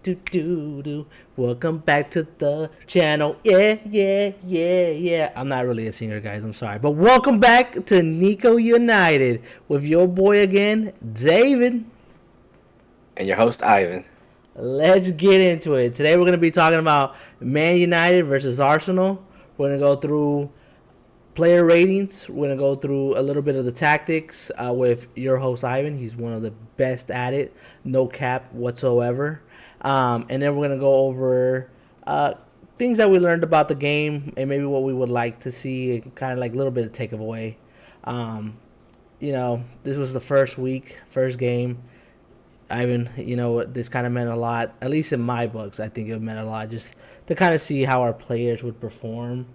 do. Welcome back to the channel. Yeah. I'm not really a singer, guys. I'm sorry. But welcome back to Niko United with your boy again, David. And your host, Ivan. Let's get into it. Today we're going to be talking about Man United versus Arsenal. We're going to go through player ratings. We're going to go through a little bit of the tactics with your host, Ivan. He's one of the best at it. No cap whatsoever. And then we're going to go over things that we learned about the game and maybe what we would like to see, kind of like a little bit of takeaway. This was the first game. Ivan, this kind of meant a lot, at least in my books. I think it meant a lot just to kind of see how our players would perform.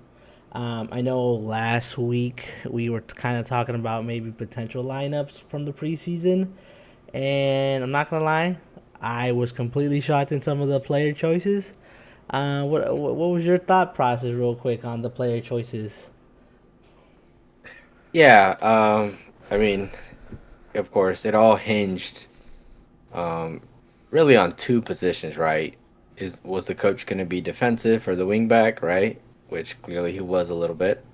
I know last week we were kind of talking about maybe potential lineups from the preseason, and I'm not gonna lie, I was completely shocked in some of the player choices. What was your thought process, real quick, on the player choices? Yeah, I mean, of course, it all hinged um, really on two positions, right? Was the coach going to be defensive for the wing back, right? Which clearly he was a little bit.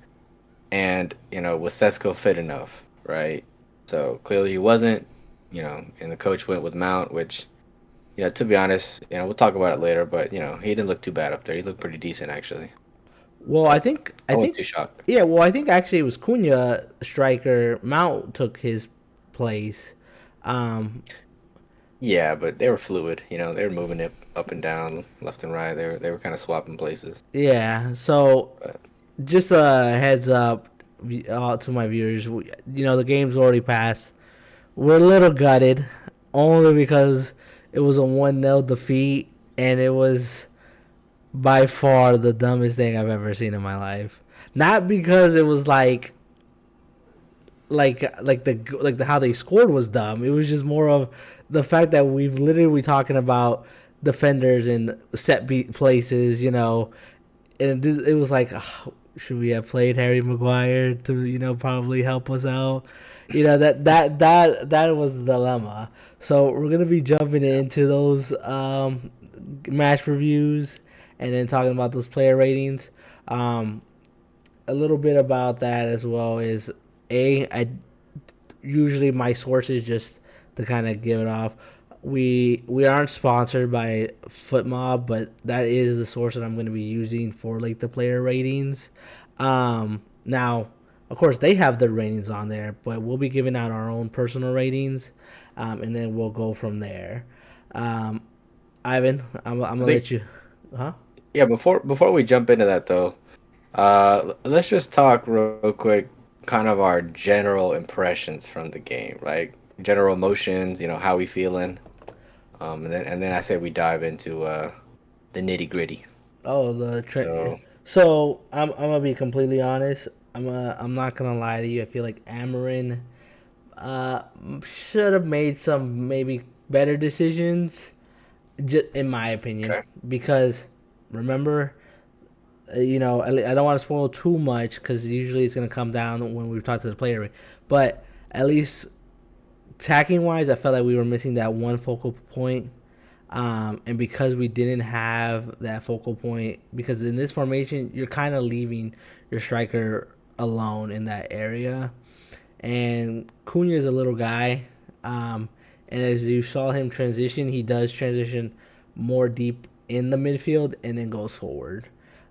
And, was Sesko fit enough, right? So clearly he wasn't, and the coach went with Mount, which, to be honest, we'll talk about it later, but, he didn't look too bad up there. He looked pretty decent, actually. Well, I think I I wasn't think too shocked. yeah. Well, I think actually it was Cunha striker. Mount took his place. Um, Yeah, but they were fluid. They were moving it up and down, left and right. They were kind of swapping places. yeah. So But just a heads up to my viewers. The game's already passed. We're a little gutted, only because it was a 1-0 defeat, and it was by far the dumbest thing I've ever seen in my life. Not because it was like the how they scored was dumb. It was just more of the fact that we've literally talking about defenders in set beat places, and it was like, oh, should we have played Harry Maguire to probably help us out? That was the dilemma. So we're gonna be jumping yeah, into those match reviews and then talking about those player ratings. Um, a little bit about that as well is I usually my sources, just to kind of give it off. We aren't sponsored by FootMob, but that is the source that I'm going to be using for like the player ratings. Now, of course, they have their ratings on there, but we'll be giving out our own personal ratings, and then we'll go from there. Um, Ivan, I'm I gonna think let you, huh? yeah. Before we jump into that though, let's just talk real quick, kind of our general impressions from the game, like general emotions. How we feeling, and then I say we dive into the nitty gritty. Oh, So So I'm gonna be completely honest. I'm not gonna lie to you. I feel like Amorin uh should have made some maybe better decisions, just in my opinion. okay, Because remember, I don't want to spoil too much because usually it's gonna come down when we talk to the player. But at least tacking wise, I felt like we were missing that one focal point. And because we didn't have that focal point, because in this formation, you're kind of leaving your striker alone in that area. And Cunha is a little guy. And as you saw him transition, he does transition more deep in the midfield and then goes forward.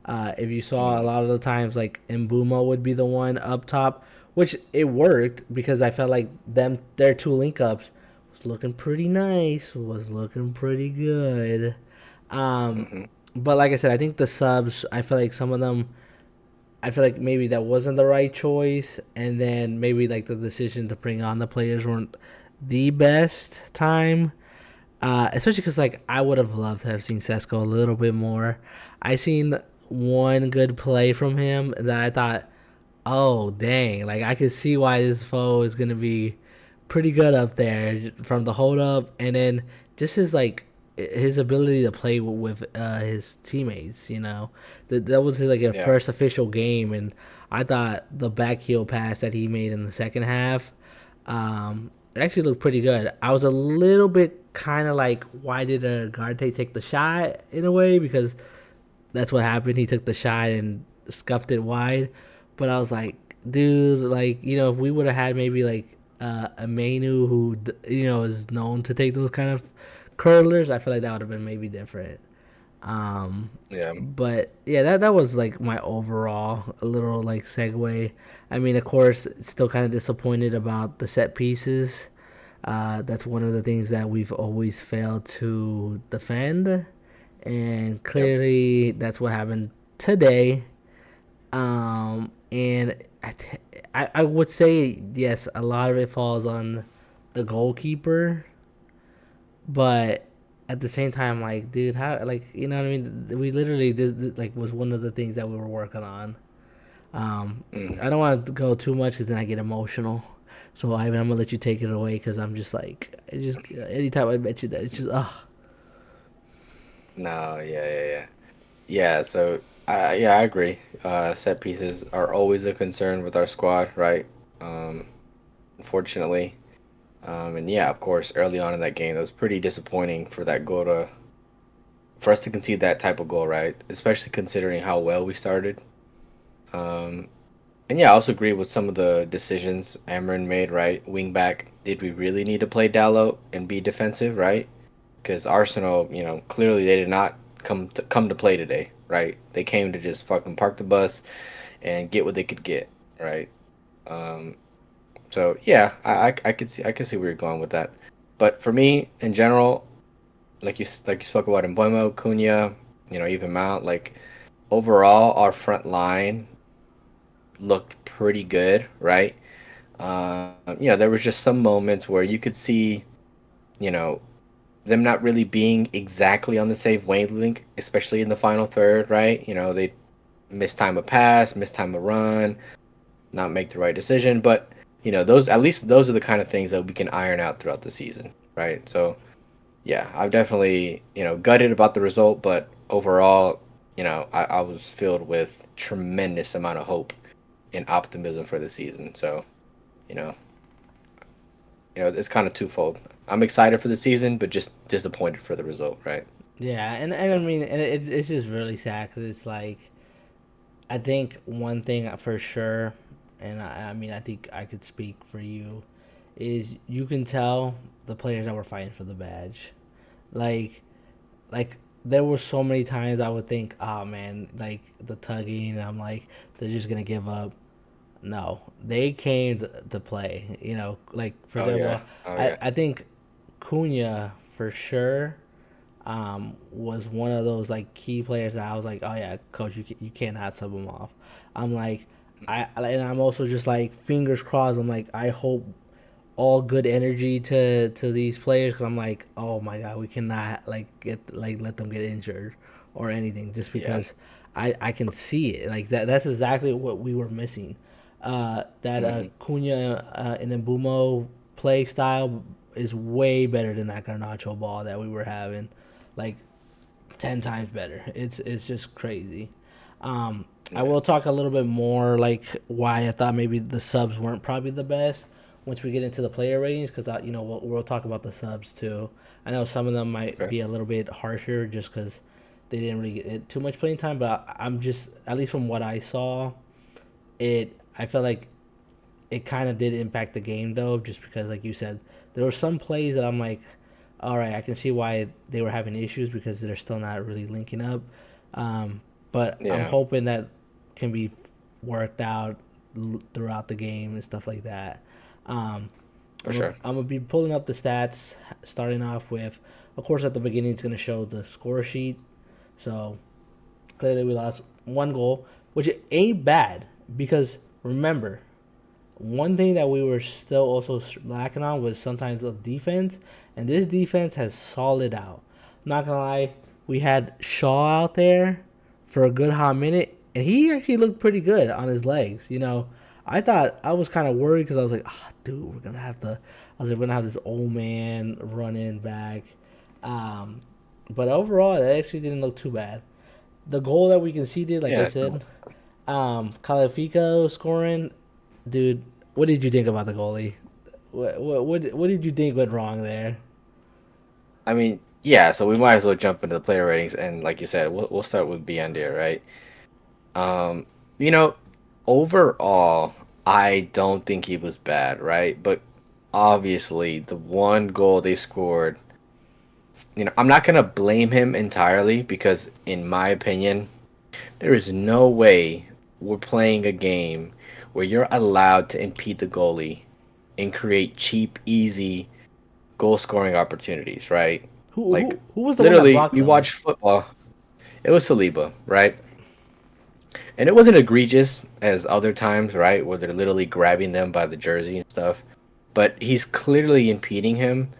If you saw a mm, lot of the times, like Mbuemo would be the one up top, which it worked because I felt like their two link ups was looking pretty nice, was looking pretty good. Um, hmm but like I said, I think the subs, I feel like some of them, I feel like maybe that wasn't the right choice, and then maybe like the decision to bring on the players weren't the best time. Especially because like I would have loved to have seen Sesko a little bit more. I seen one good play from him that I thought, oh dang, like I could see why this foe is gonna be pretty good up there from the hold up, and then just his ability to play with his teammates. That was his like a yeah, first official game, and I thought the back heel pass that he made in the second half, it actually looked pretty good. I was a little bit kind of like, why did Ugarte take the shot in a way? Because that's what happened. He took the shot and scuffed it wide. But I was like, dude, like, if we would have had maybe like a Manu who, is known to take those kind of curlers, I feel like that would have been maybe different. Um, Yeah. but yeah, that was like my overall a little like segue. I mean, of course, still kind of disappointed about the set pieces. That's one of the things that we've always failed to defend, and Yep. clearly that's what happened today. And I would say yes, a lot of it falls on the goalkeeper, but at the same time, like, dude, how, like, you know what I mean? We literally did, like, was one of the things that we were working on. Um, Mm. I don't want to go too much because then I get emotional. So I'm gonna let you take it away because I'm just like, anytime I mention that, it's just No, yeah. Yeah, so I agree. Set pieces are always a concern with our squad, right? Um, Unfortunately. And yeah, of course, early on in that game, it was pretty disappointing for us to concede that type of goal, right? Especially considering how well we started. Um, and yeah, I also agree with some of the decisions Amarin made, right? Wing back, did we really need to play Dallo and be defensive, right? Because Arsenal, clearly they did not come to play today, right? They came to just fucking park the bus and get what they could get, right? Um, so yeah, I could see where you're going with that. But for me, in general, like you spoke about in Mbuemo, Cunha, even Mount, like overall, our front line looked pretty good, right? There was just some moments where you could see, you know, them not really being exactly on the same wavelength, especially in the final third, right? They mistime a pass, mistime a run, not make the right decision. But those at least those are the kind of things that we can iron out throughout the season, right? So yeah, I'm definitely gutted about the result, but overall, I was filled with tremendous amount of hope and optimism for the season. So you know, it's kind of twofold. I'm excited for the season, but just disappointed for the result, right? yeah, and I So mean, and it's just really sad because it's like, I think one thing for sure, and I mean, I think I could speak for you, is you can tell the players that were fighting for the badge. Like, like there were so many times I would think, oh man, like the tugging, and I'm like, they're just gonna give up. No, they came to play. Like for oh yeah, example, oh I yeah, I think Cunha for sure was one of those like key players that I was like, oh yeah, coach, you cannot sub him off. I'm like, and I'm also just like fingers crossed. I'm like, I hope all good energy to these players because I'm like, oh my god, we cannot like get like let them get injured or anything just yeah. because I can see it like that's exactly what we were missing. That Hmm. Cunha and Mbuemo play style is way better than that Garnacho ball that we were having, like 10 times better. It's just crazy. I Yeah. will talk a little bit more like why I thought maybe the subs weren't probably the best once we get into the player ratings because we'll talk about the subs too. I know some of them might Okay. be a little bit harsher just because they didn't really get too much playing time, but I'm just at least from what I saw, I felt like it kind of did impact the game though, just because like you said, there were some plays that I'm like, all right, I can see why they were having issues because they're still not really linking up. Um, but I'm Yeah, hoping that can be worked out throughout the game and stuff like that. Um, for sure. I'm gonna be pulling up the stats, starting off with, of course, at the beginning it's gonna show the score sheet. So clearly we lost one goal, which ain't bad because remember one thing that we were still also lacking on was sometimes the defense, and this defense has solid out. I'm not gonna lie, we had Shaw out there for a good hot minute, and he actually looked pretty good on his legs. I thought I was kind of worried because I was like, dude, we're gonna have to. I was like, we're gonna have this old man running back. Um, but overall, it actually didn't look too bad. The goal that we conceded, like I Yeah. said, Califico scoring, dude. What did you think about the goalie? What did you think went wrong there? I mean, yeah. So we might as well jump into the player ratings, and like you said, we'll start with Biandir, right? Um, you know, overall, I don't think he was bad, right? But obviously, the one goal they scored, I'm not gonna blame him entirely because, in my opinion, there is no way we're playing a game where you're allowed to impede the goalie and create cheap, easy goal scoring opportunities, right? Like Who was the one that literally, blocked we them? watch football. It was Saliba, right? And it wasn't egregious as other times, right? Where they're literally grabbing them by the jersey and stuff. But he's clearly impeding him.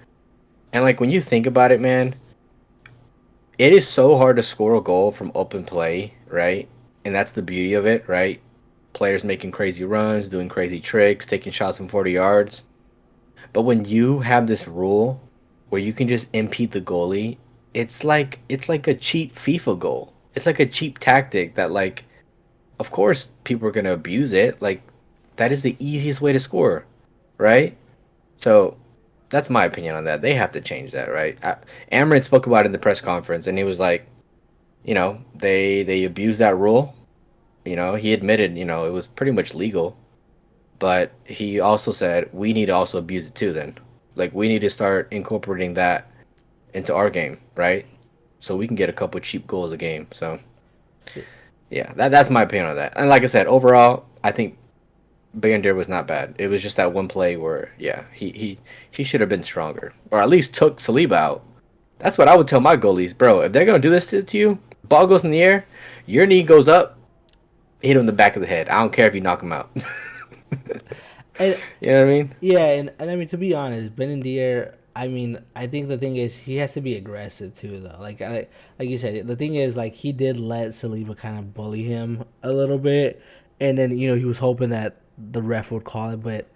And like when you think about it, man, it is so hard to score a goal from open play, right? And that's the beauty of it, right? Players making crazy runs, doing crazy tricks, taking shots from 40 yards. But when you have this rule where you can just impede the goalie, it's like a cheap FIFA goal. It's like a cheap tactic that like of course people are gonna abuse it. Like that is the easiest way to score, right? So that's my opinion on that. They have to change that, right? Amarin spoke about it in the press conference, and he was like, they abused that rule. He admitted, it was pretty much legal, but he also said we need to also abuse it too. Then, like, we need to start incorporating that into our game, right? So we can get a couple cheap goals a game. So yeah, that's my opinion on that. And like I said, overall, I think Bander was not bad. It was just that one play where, yeah, he should have been stronger, or at least took Saliba out. That's what I would tell my goalies, bro. If they're gonna do this to you, ball goes in the air, your knee goes up, hit him in the back of the head. I don't care if you knock him out. And You know what I mean? yeah, and I mean, to be honest, Benadir. I mean, I think the thing is he has to be aggressive too, though. Like you said, the thing is like he did let Saliba kind of bully him a little bit, and then he was hoping that the ref would call it. But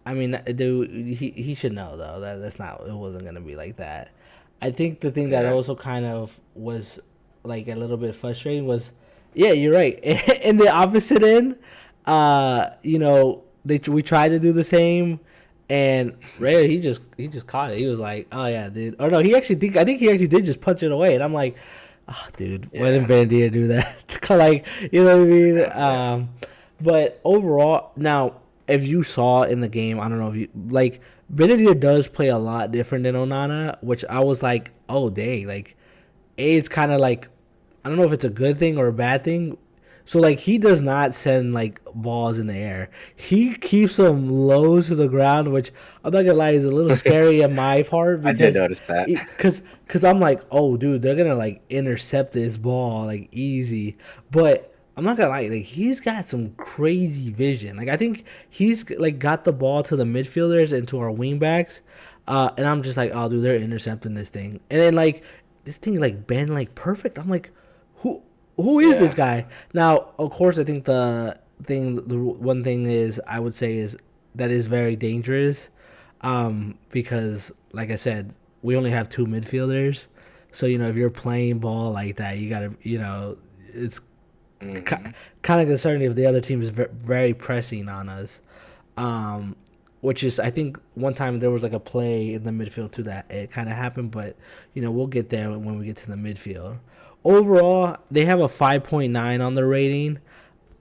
I mean, dude, he should know though that that's not it wasn't gonna be like that. I think the thing that Yeah. also kind of was like a little bit frustrating was, yeah, you're right. In the opposite end, we tried to do the same, and Ray he just caught it. He was like, oh yeah, dude. Or no, I think he actually did just punch it away, and I'm like, oh, dude, why didn't Yeah. Bandier do that? Like, you know what I mean? Yeah. But overall, now if you saw in the game, I don't know if you like Benedict does play a lot different than Onana, which I was like, oh dang, like it's kind of like I don't know if it's a good thing or a bad thing. So like he does not send like balls in the air. He keeps them low to the ground, which I'm not gonna lie is a little scary on my part I did because notice that. because I'm like, oh dude, they're gonna like intercept this ball like easy. But I'm not gonna lie, like he's got some crazy vision. Like I think he's like got the ball to the midfielders and to our wingbacks. And I'm just like, oh dude, they're intercepting this thing. And then like this thing like bend like perfect. I'm like, who who is this Yeah. guy? Now, of course, I think the one thing is I would say is that is very dangerous, because like I said, we only have two midfielders, so if you're playing ball like that, you gotta it's Hmm. kind of concerning if the other team is very pressing on us. Um, which is I think one time there was like a play in the midfield too that it kind of happened, but we'll get there when we get to the midfield. Overall, they have a 5.9 on the rating.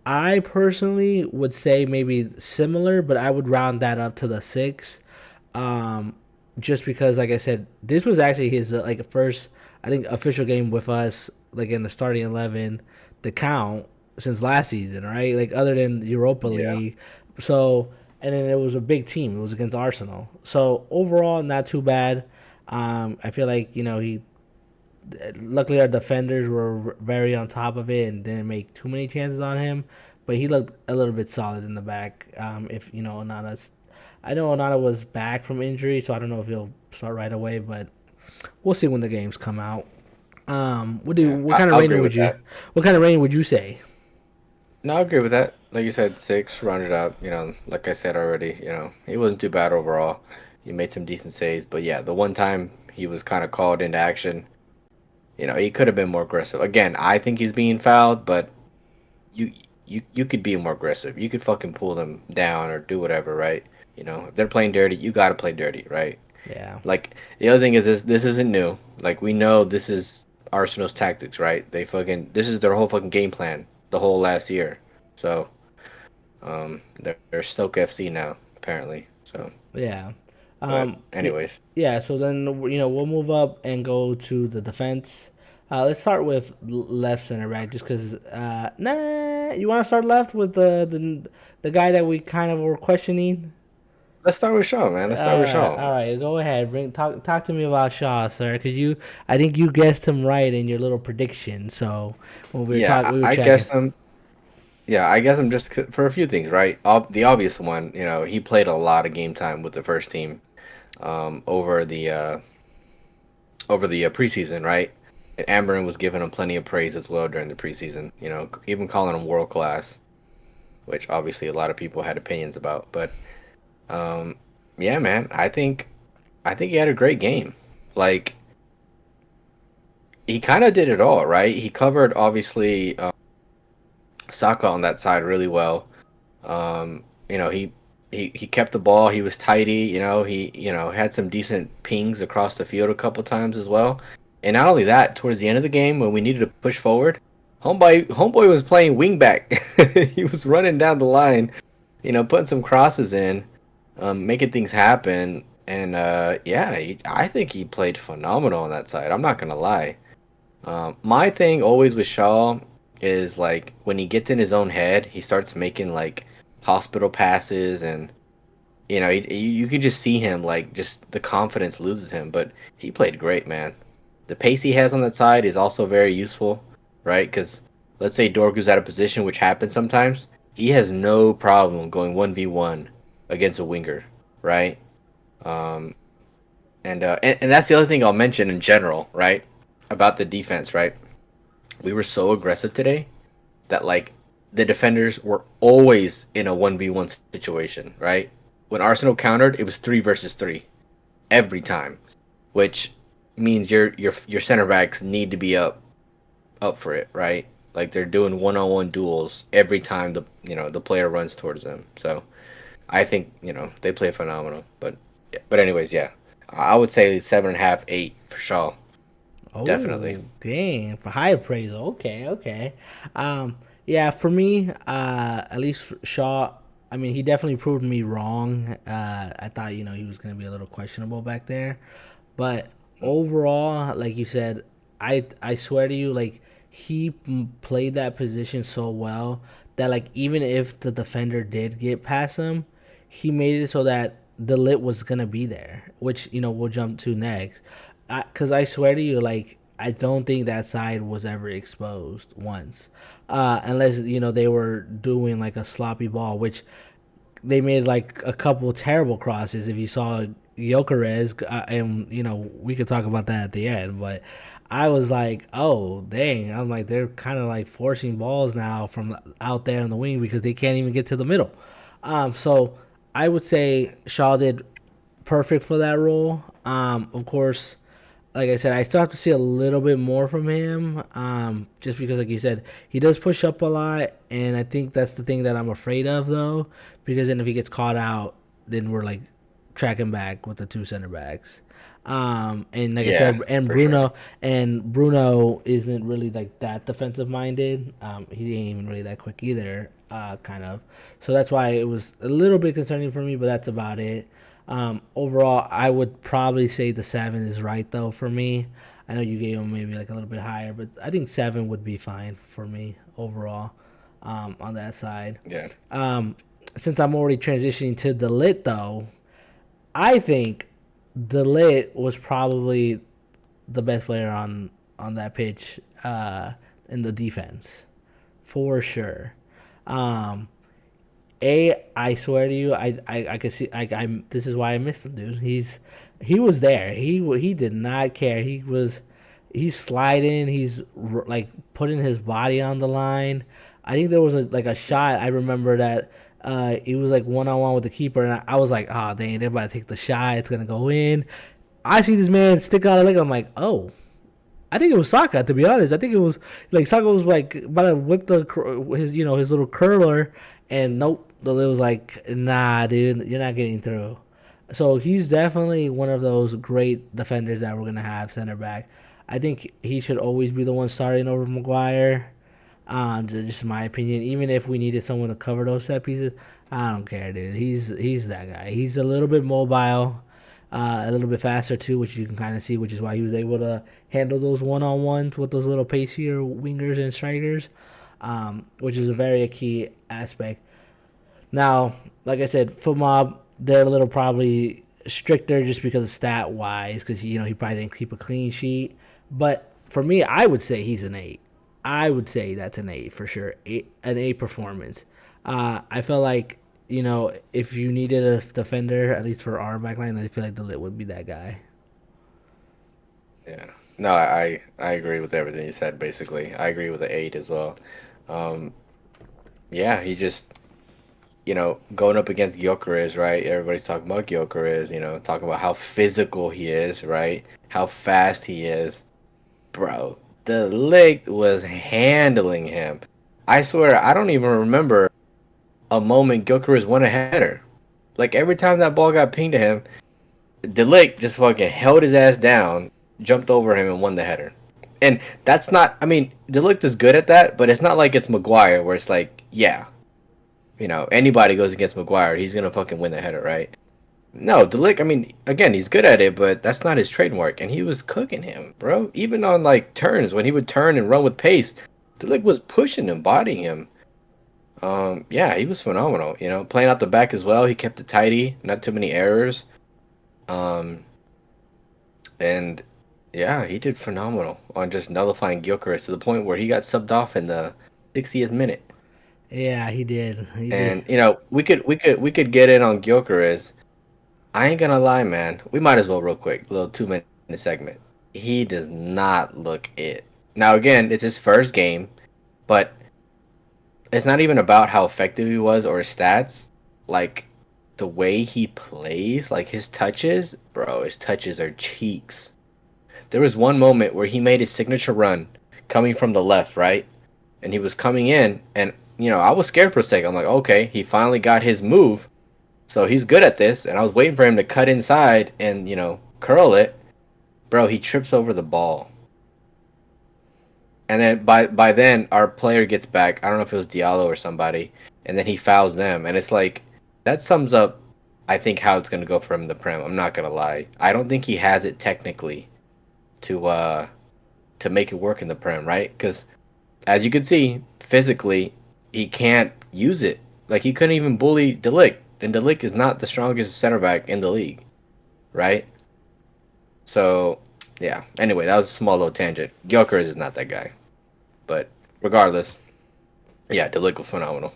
I personally would say maybe similar, but I would round that up to the 6. Um, just because, like I said, this was actually his like first, I think, official game with us, like in the starting 11, the count since last season, right? Like other than Europa Yeah. League, so and then it was a big team. It was against Arsenal, so overall not too bad. I feel like he luckily our defenders were very on top of it and didn't make too many chances on him. But he looked a little bit solid in the back. If Onana's, I know Onana was back from injury, so I don't know if he'll start right away. But we'll see when the games come out. Yeah. What kind of I'll rating agree would with you, that. what kind of rating would you say? No, I agree with that. Like you said, 6, rounded up. Like I said already, he wasn't too bad overall. He made some decent saves, but yeah, the one time he was kind of called into action, he could have been more aggressive. Again, I think he's being fouled, but you you could be more aggressive. You could fucking pull them down or do whatever, right? If they're playing dirty, you gotta play dirty, right? Yeah. Like the other thing is this isn't new. Like we know this is Arsenal's tactics, right? This is their whole fucking game plan the whole last year. So they're Stoke FC now apparently. So Yeah. but Yeah. anyways, Yeah. So then we'll move up and go to the defense. Let's start with left center back, just because. Nah, you want to start left with the guy that we kind of were questioning. let's start with Shaw, man. Let's start with Shaw. All right. Go ahead. Talk to me about Shaw, sir, because I think you guessed him right in your little prediction. So when Yeah, we were I checking. guess I'm. Yeah, I guess I'm just for a few things, right? The obvious one, he played a lot of game time with the first team um, over the uh, over the preseason, right? And Amorin was giving him plenty of praise as well during the preseason. Even calling him world class, which obviously a lot of people had opinions about. But um, yeah, man, I think he had a great game. Like he kind of did it all, right? He covered obviously Saka on that side really well. He kept the ball. He was tidy. He had some decent pings across the field a couple times as well. And not only that, towards the end of the game when we needed to push forward, homeboy was playing wing back. He was running down the line, putting some crosses in, making things happen. And yeah, I think he played phenomenal on that side. I'm not gonna lie. My thing always with Shaw is like when he gets in his own head, he starts making like hospital passes, and you can just see him like just the confidence loses him. But he played great, man. The pace he has on that side is also very useful, right? Because let's say Dorgu's out of position, which happens sometimes, he has no problem going 1v1 against a winger, right? Um, and that's the other thing I'll mention in general, right? About the defense, right? We were so aggressive today that like the defenders were always in a 1v1 situation, right? When Arsenal countered, it was 3 versus 3 every time, which means your center backs need to be up for it, right? Like they're doing one-on-one duels every time the player runs towards them. So I think they play phenomenal. But anyways, yeah, I would say 7.5, 8 for Shaw, definitely. Oh, dang! For high praise. Okay, okay. Um, yeah, for me, at least Shaw. I mean, he definitely proved me wrong. I thought he was gonna be a little questionable back there, but overall, like you said, I swear to you, like he played that position so well that like even if the defender did get past him, he made it so that the lit was gonna be there, which we'll jump to next. Because I swear to you, like I don't think that side was ever exposed once, unless they were doing like a sloppy ball, which they made like a couple terrible crosses. If you saw Gyokeres, and we could talk about that at the end, but I was like, oh dang! I'm like they're kind of like forcing balls now from out there in the wing because they can't even get to the middle. So I would say Shaw did perfect for that role. Of course, like I said, I still have to see a little bit more from him. Just because, like you said, he does push up a lot, and I think that's the thing that I'm afraid of, though. Because then if he gets caught out, then we're like tracking back with the two center backs. And like I Yeah, said, and for sure. Bruno isn't really like that defensive minded. He ain't even really that quick either, kind of. So that's why it was a little bit concerning for me, but that's about it. Overall, I would probably say the 7 is right though for me. I know you gave him maybe like a little bit higher, but I think 7 would be fine for me overall, on that side. Yeah. Um, since I'm already transitioning to the lit though, I think the lit was probably the best player on that pitch, in the defense for sure. Um, I swear to you, I could see. I This is why I missed him, dude. He was there. He did not care. He's sliding. He's like putting his body on the line. I think there was like a shot. I remember that he was like one on one with the keeper, and I was like, oh dang, they're about to take the shot. It's gonna go in. I see this man stick out a leg. I'm like, oh, I think it was Saka. To be honest, I think it was like Saka was like about to whip his little curler, and nope. The lid was like, nah, dude, you're not getting through. So he's definitely one of those great defenders that we're gonna have center back. I think he should always be the one starting over Maguire. Just my opinion. Even if we needed someone to cover those set pieces, I don't care, dude. He's that guy. He's a little bit mobile, a little bit faster too, which you can kind of see, which is why he was able to handle those one on ones with those little pacier wingers and strikers, which is a very key aspect. Now, like I said, foot mob, they're a little probably stricter just because of stat wise, because he probably didn't keep a clean sheet. But for me, I would say he's an 8. I would say that's an 8 for sure. An 8 performance. I feel like if you needed a defender, at least for our backline, I feel like the lit would be that guy. Yeah. No, I agree with everything you said. Basically, I agree with the 8 as well. Um, yeah, he just going up against Gyokeres, right? Everybody's talking about Gyokeres, talking about how physical he is, right? How fast he is. Bro, the ligt was handling him. I swear, I don't even remember a moment Gyokeres won a header. Like every time that ball got pinged to him, the ligt just fucking held his ass down, jumped over him, and won the header. And that's not, I mean, the ligt is good at that, but it's not like it's Maguire where it's like, yeah, anybody goes against Maguire, he's gonna fucking win the header, right? No, Delic, I mean, again, he's good at it, but that's not his trademark. And he was cooking him, bro. Even on like turns, when he would turn and run with pace, Delic was pushing him, bodying him. Yeah, he was phenomenal. Playing out the back as well. He kept it tidy, not too many errors. Um, and yeah, he did phenomenal on just nullifying Gyökeres to the point where he got subbed off in the 60th minute. Yeah, he did. He did. And we could get in on Gyökeres. I ain't gonna lie, man. We might as well real quick, little 2 minute segment. He does not look it. Now again, it's his first game, but it's not even about how effective he was or his stats. Like the way he plays, like his touches, bro, his touches are cheeks. There was one moment where he made his signature run coming from the left, right? And he was coming in and I was scared for a second. I'm like, okay, he finally got his move. So he's good at this, and I was waiting for him to cut inside and, curl it. Bro, he trips over the ball. And then by then our player gets back. I don't know if it was Diallo or somebody, and then he fouls them. And it's like that sums up I think how it's gonna go for him in the Prem. I'm not gonna lie. I don't think he has it technically to make it work in the Prem, right? Because as you can see, physically, he can't use it. Like he couldn't even bully Delic, and Delic is not the strongest center back in the league, right? So, yeah. Anyway, that was a small little tangent. Gyökeres is not that guy, but regardless, yeah, Delic was phenomenal,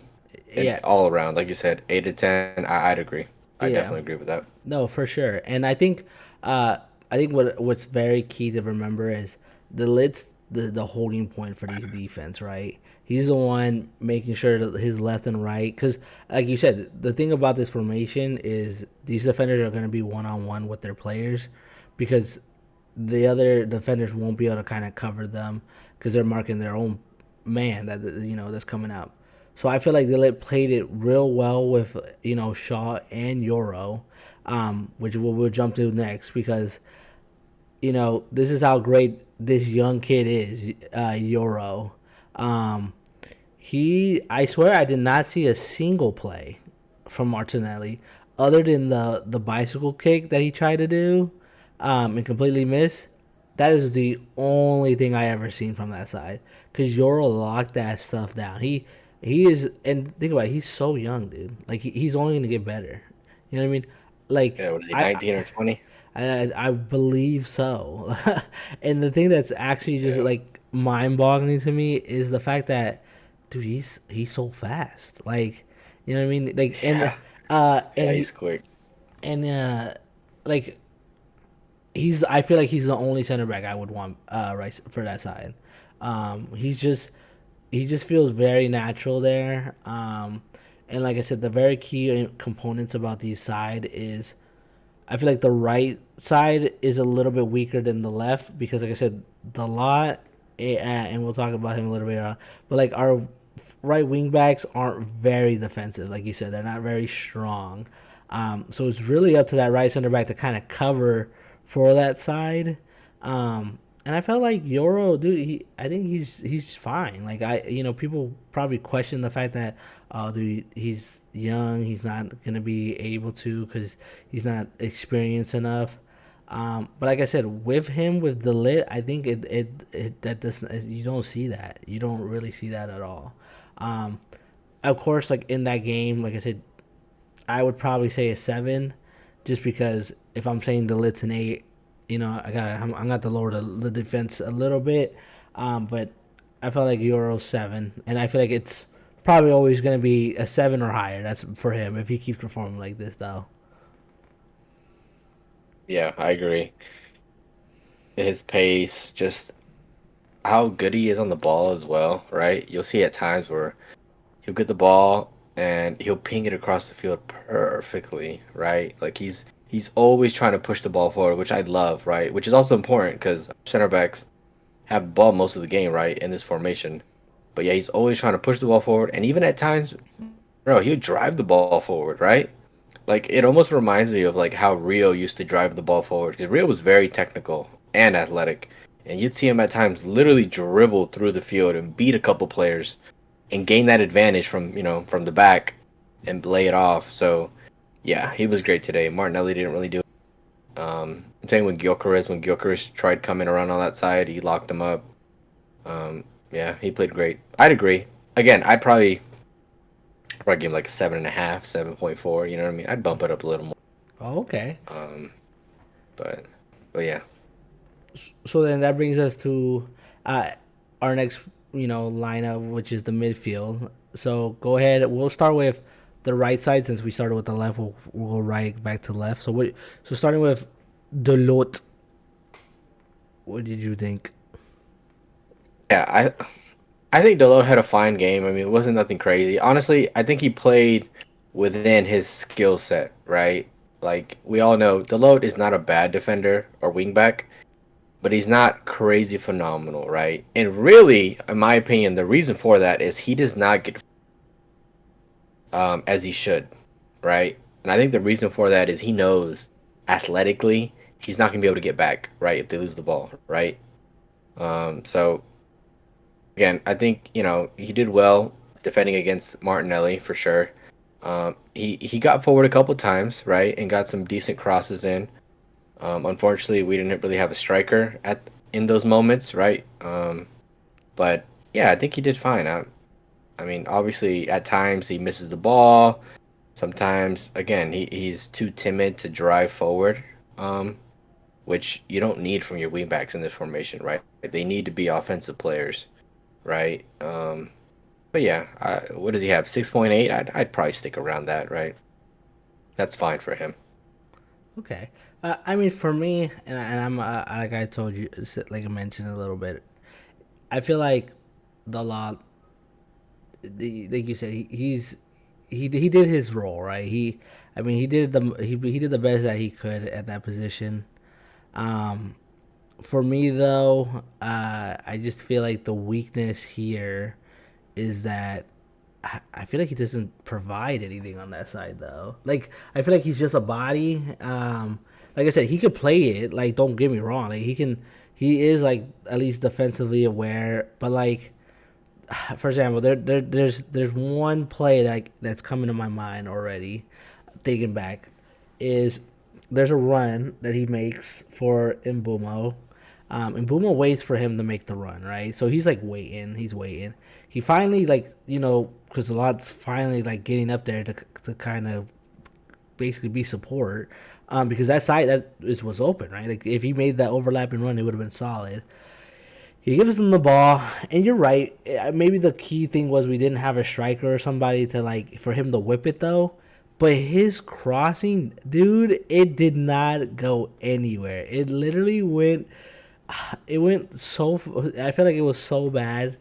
and Yeah, all around, like you said, 8 to 10. I'd agree. I yeah. definitely agree with that. No, for sure. And uh, I think what's very key to remember is the lid's the holding point for these defense, right? He's the one making sure that his left and right, because like you said, the thing about this formation is these defenders are going to be one on one with their players, because the other defenders won't be able to kind of cover them because they're marking their own man that's coming up. So I feel like they played it real well with Shaw and Euro, which we'll jump to next, because this is how great this young kid is, Euro. Um, I swear I did not see a single play from Martinelli other than the bicycle kick that he tried to do, and completely missed. That is the only thing I ever seen from that side, because Euro locked that stuff down. He is, and think about it, he's so young, dude. Like he's only gonna get better. You know what I mean? Yeah, Like what is he, 19 or 20? I believe so. And the thing that's actually just Yeah, like mind-boggling to me is the fact that, dude, he's so fast. Like, you know what I mean? Like, yeah, and yeah. he He's quick. and like I feel like he's the only center back I would want right for that side. He just feels very natural there. And like I said, the very key components about these side is I feel like the right side is a little bit weaker than the left, because, like I said, the lot, and we'll talk about him a little bit, but like our right wing backs aren't very defensive. Like you said, they're not very strong. So it's really up to that right center back to kind of cover for that side. And I felt like Euro, dude. I think he's fine. Like people probably question the fact that, oh, dude, he's young. He's not gonna be able to because he's not experienced enough. But like I said, with him with the lit, I think it that doesn't you don't see that. You don't really see that at all. Um, of course, like in that game, like I said, I would probably say a 7, just because if I'm saying the lit's an 8, I'm got to lower the defense a little bit. But I felt like Euro 7, and I feel like it's probably always going to be a 7 or higher. That's for him if he keeps performing like this, though. Yeah, I agree. His pace, just how good he is on the ball as well, right? You'll see at times where he'll get the ball and he'll ping it across the field perfectly, right? Like he's always trying to push the ball forward, which I love, right? Which is also important because center backs have the ball most of the game, right, in this formation. But yeah, he's always trying to push the ball forward, and even at times, bro, he'll drive the ball forward, right? Like it almost reminds me of like how Rio used to drive the ball forward because Rio was very technical and athletic, and you'd see him at times literally dribble through the field and beat a couple players and gain that advantage from from the back and lay it off. So yeah, he was great today. Martinelli didn't really do it. Same with Gyokeres. When Gyokeres tried coming around on that side, he locked him up. Yeah, he played great. I'd agree. Again, I'd probably give him like a 7.5, 7.4. You know what I mean? I'd bump it up a little more. Oh, okay. Um, but yeah, So then that brings us to uh, our next, lineup, which is the midfield. So go ahead. We'll start with the right side since we started with the left. We'll go right back to left. So starting with Delot, what did you think? yeah. I think Dalot had a fine game. I mean, it wasn't nothing crazy. Honestly, I think he played within his skill set, right? Like we all know, Dalot is not a bad defender or wingback, but he's not crazy phenomenal, right? And really, in my opinion, the reason for that is he does not get as he should, right? And I think the reason for that is he knows athletically he's not gonna be able to get back, right, if they lose the ball, right? So again, I think he did well defending against Martinelli for sure. He got forward a couple times, right, and got some decent crosses in. Unfortunately, we didn't really have a striker at in those moments, right? But yeah, I think he did fine. I mean, obviously, at times he misses the ball. Sometimes, again, he's too timid to drive forward, which you don't need from your wingbacks in this formation, right? They need to be offensive players, right? But yeah, what does he have? 6.8? I'd probably stick around that, right? That's fine for him. Okay. I mean, for me, and I'm like I told you, like I mentioned a little bit, I feel like the lot, like you said, he did his role, right? I mean, he did the best that he could at that position. Um, for me though, I just feel like the weakness here is that I feel like he doesn't provide anything on that side though. Like I feel like he's just a body. Like I said, he could play it. Like don't get me wrong. Like he is like at least defensively aware. But like for example, there's one play that's coming to my mind already. Thinking back, is there's a run that he makes for Mbuemo. Mbuemo waits for him to make the run, right? So he's like waiting. He's waiting. He finally because a lot's finally like getting up there to kind of basically be support. Because that side was open, right? Like if he made that overlapping run, it would have been solid. He gives them the ball, and you're right. Maybe the key thing was we didn't have a striker or somebody to like for him to whip it though. But his crossing, dude, it did not go anywhere. It literally went. It went so. I feel like it was so bad.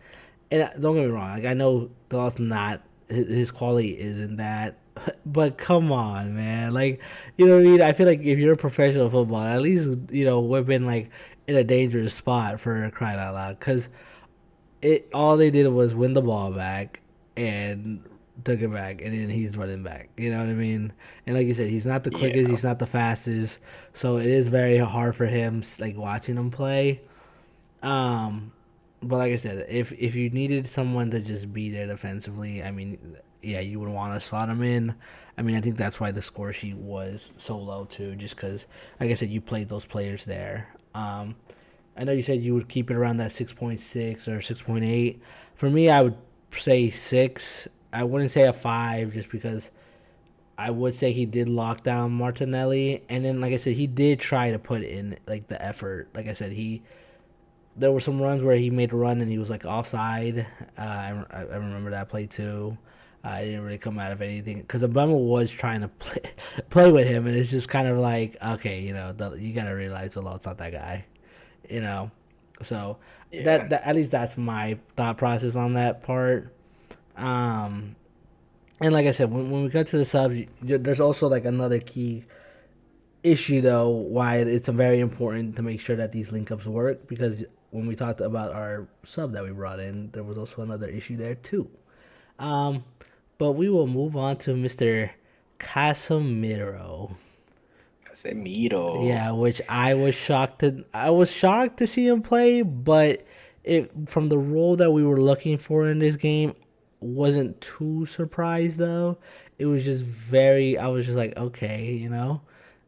And don't get me wrong. Like I know Dawes not his quality isn't that. But come on, man. Like you know what I mean. I feel like if you're a professional footballer, at least whipping like in a dangerous spot for crying out loud. Because it all they did was win the ball back and took it back, and then he's running back. You know what I mean? And like you said, he's not the quickest, Yeah. he's not the fastest, so it is very hard for him, like watching him play. Um, but like I said, if you needed someone to just be there defensively, I mean, yeah, you would want to slot him in. I mean, I think that's why the score sheet was so low too, just because, like I said, you played those players there. I know you said you would keep it around that 6.6 or 6.8. For me, I would say 6. I wouldn't say a 5 just because I would say he did lock down Martinelli. And then, like I said, he did try to put in like the effort. Like I said, there were some runs where he made a run and he was like offside. I remember that play too. I didn't really come out of anything because Obama was trying to play with him, and it's just kind of like, okay, you gotta realize the law's not that guy, you know. So Yeah. that at least that's my thought process on that part. Um, and like I said, when we got to the subs, there's also like another key issue though why it's very important to make sure that these link ups work because when we talked about our sub that we brought in, there was also another issue there too. Um, but we will move on to Mr. Casemiro. Casemiro. Yeah, which I was shocked to see him play, but it from the role that we were looking for in this game, wasn't too surprised though. It was just very I was just like, okay,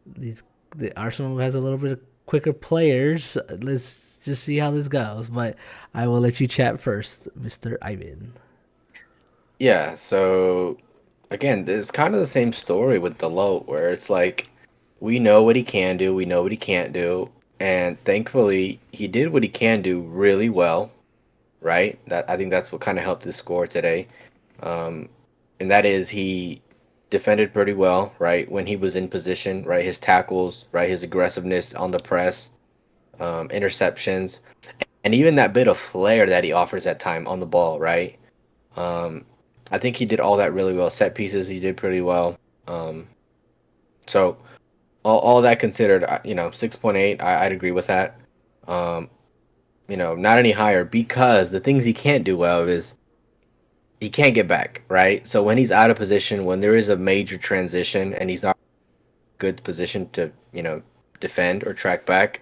these the Arsenal has a little bit of quicker players. Let's just see how this goes. But I will let you chat first, Mr. Ivan. Yeah, so again, it's kind of the same story with Delote, where it's like we know what he can do, we know what he can't do, and thankfully he did what he can do really well, right? That I think that's what kind of helped his score today. Um, and that is he defended pretty well, right? When he was in position, right? His tackles, right? His aggressiveness on the press, interceptions, and even that bit of flair that he offers at time on the ball, right? Um, I think he did all that really well. Set pieces, he did pretty well. Um, so all that considered, 6.8, I'd agree with that. Um, not any higher because the things he can't do well is he can't get back, right? So when he's out of position, when there is a major transition and he's not in a good position to, defend or track back,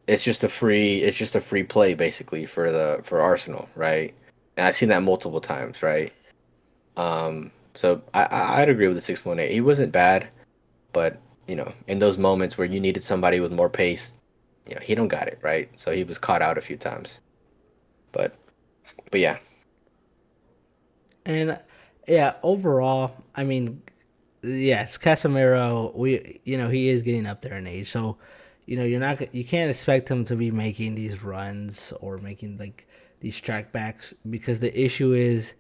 it's just a free play basically for Arsenal, right? And I've seen that multiple times, right? So I'd agree with the 6.8. He wasn't bad, but in those moments where you needed somebody with more pace, he don't got it, right? So he was caught out a few times. But but yeah, And yeah, overall, I mean, yes, Casemiro, he is getting up there in age, so you can't expect him to be making these runs or making like these track backs because the issue is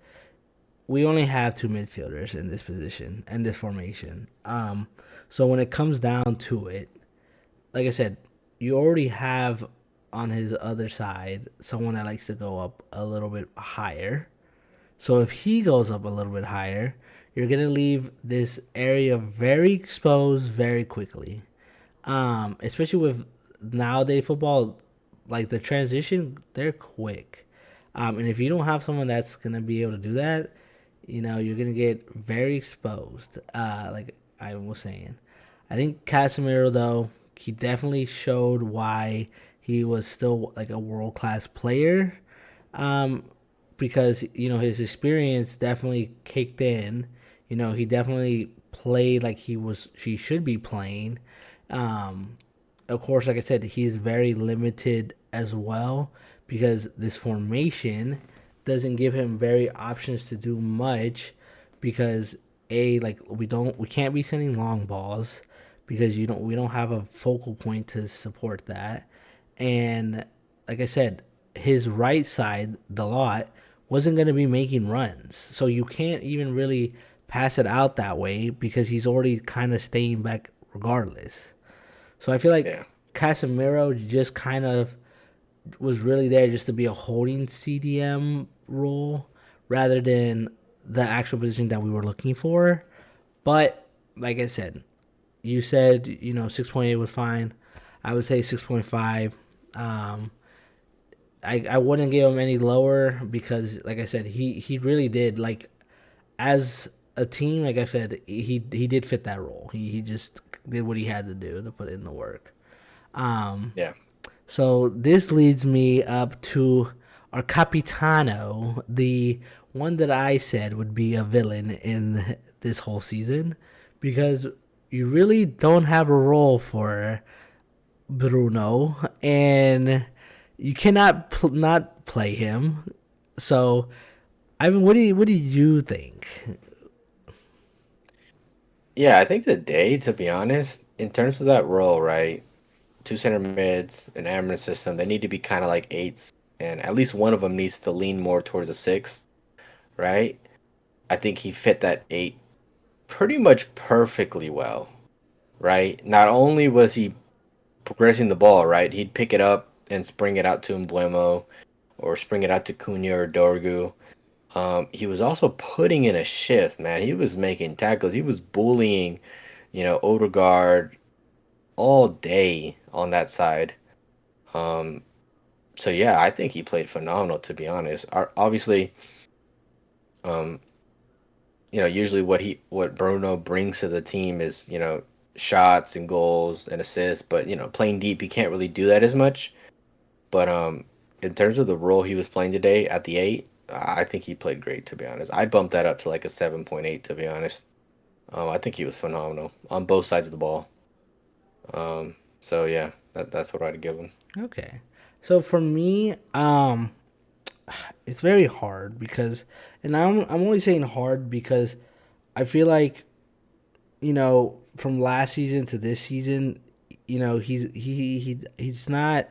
we only have two midfielders in this position and this formation. So when it comes down to it, like I said, you already have on his other side someone that likes to go up a little bit higher. So if he goes up a little bit higher, you're gonna leave this area very exposed very quickly. Especially with nowadays football, like the transition, they're quick. And if you don't have someone that's gonna be able to do that, you're gonna get very exposed. Like I was saying, I think Casemiro though he definitely showed why he was still like a world class player. Um, because his experience definitely kicked in. He definitely played like he should be playing. Um, of course, like I said, he's very limited as well because this formation doesn't give him very options to do much because like we can't be sending long balls because we don't have a focal point to support that. And like I said, his right side, the lot, wasn't going to be making runs. So you can't even really pass it out that way because he's already kind of staying back regardless. So I feel like yeah, Casemiro just kind of was really there just to be a holding CDM role rather than the actual position that we were looking for. But like I said, you said 6.8 was fine. I would say 6.5. Um, I wouldn't give him any lower because, like I said, he really did. Like as a team, like I said, he did fit that role. He just did what he had to do to put in the work. Um, Yeah. so this leads me up to our Capitano, the one that I said would be a villain in this whole season, because you really don't have a role for Bruno, and you cannot not play him. So, Ivan, what do you think? Yeah, I think today, to be honest, in terms of that role, right? Two center mids, an Amarin system, they need to be kind of like eights, and at least one of them needs to lean more towards a six, right? I think he fit that eight pretty much perfectly well, right? Not only was he progressing the ball, right? He'd pick it up and spring it out to Mbuemo or spring it out to Cunha or Dorgu. He was also putting in a shift, man. He was making tackles. He was bullying, Odegaard all day on that side. Um, so yeah, I think he played phenomenal, to be honest. Obviously, um, usually what Bruno brings to the team is, shots and goals and assists, but playing deep, he can't really do that as much. But in terms of the role he was playing today at the eight, I think he played great, to be honest. I'd bump that up to like a 7.8, to be honest. I think he was phenomenal on both sides of the ball. So yeah, that's what I'd give him. Okay, so for me, it's very hard because, and I'm only saying hard because I feel like from last season to this season, he's not.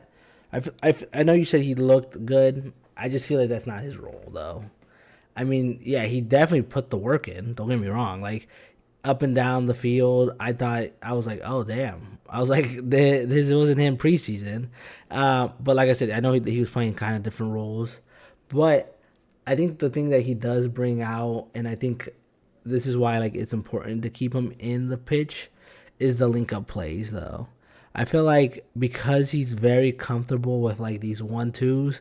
I know you said he looked good. I just feel like that's not his role though. I mean, yeah, he definitely put the work in. Don't get me wrong. Like up and down the field, I was like, oh damn. I was like, this wasn't him preseason. But like I said, I know he was playing kind of different roles, but I think the thing that he does bring out, and I think this is why like it's important to keep him in the pitch, is the link up plays though. I feel like because he's very comfortable with like these 1-2s,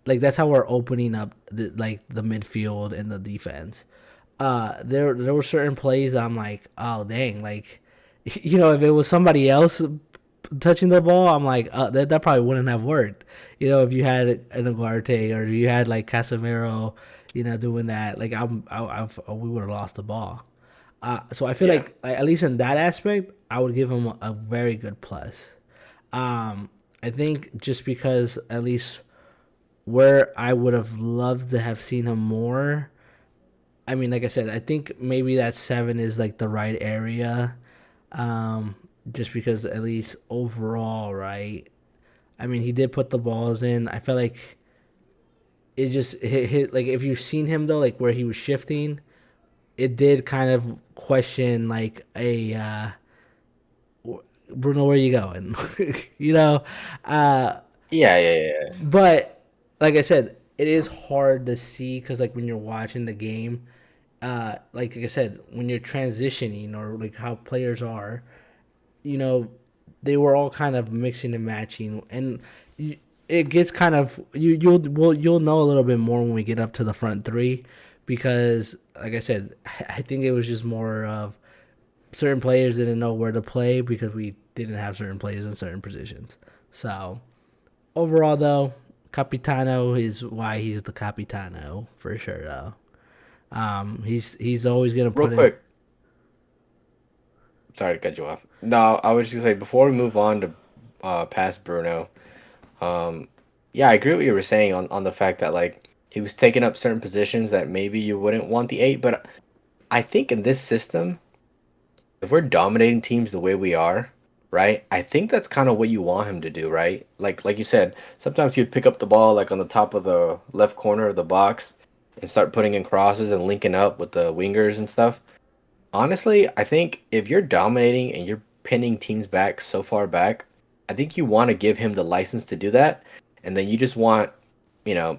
like that's how we're opening up the midfield and the defense. There were certain plays that I'm like, oh dang, like if it was somebody else touching the ball, I'm like, that probably wouldn't have worked. If you had an Ugarte or you had like Casemiro, doing that, like we would have lost the ball. So I feel Yeah. like at least in that aspect, I would give him a very good plus. I think just because at least where I would have loved to have seen him more. I mean, like I said, I think maybe that 7 is like the right area. Um, just because at least overall, right? I mean, he did put the balls in. I felt like it just hit like if you've seen him though, like where he was shifting, it did kind of question like a Bruno, where you going? you know, uh, Yeah, yeah, yeah. but like I said, it is hard to see because like when you're watching the game, like I said, when you're transitioning or like how players are, you know, they were all kind of mixing and matching, and it gets kind of you'll know a little bit more when we get up to the front three, because like I said, I think it was just more of certain players didn't know where to play because we didn't have certain players in certain positions. So overall, though, Capitano is why he's the Capitano for sure. Though, he's always gonna Real put in. quick, sorry to cut you off. No, I was just gonna say before we move on to past Bruno, um, yeah, I agree with what you were saying on the fact that like he was taking up certain positions that maybe you wouldn't want the eight, but I think in this system, if we're dominating teams the way we are, right? I think that's kind of what you want him to do, right? Like you said, sometimes he'd pick up the ball like on the top of the left corner of the box and start putting in crosses and linking up with the wingers and stuff. Honestly, I think if you're dominating and you're pinning teams back so far back, I think you want to give him the license to do that. And then you just want, you know,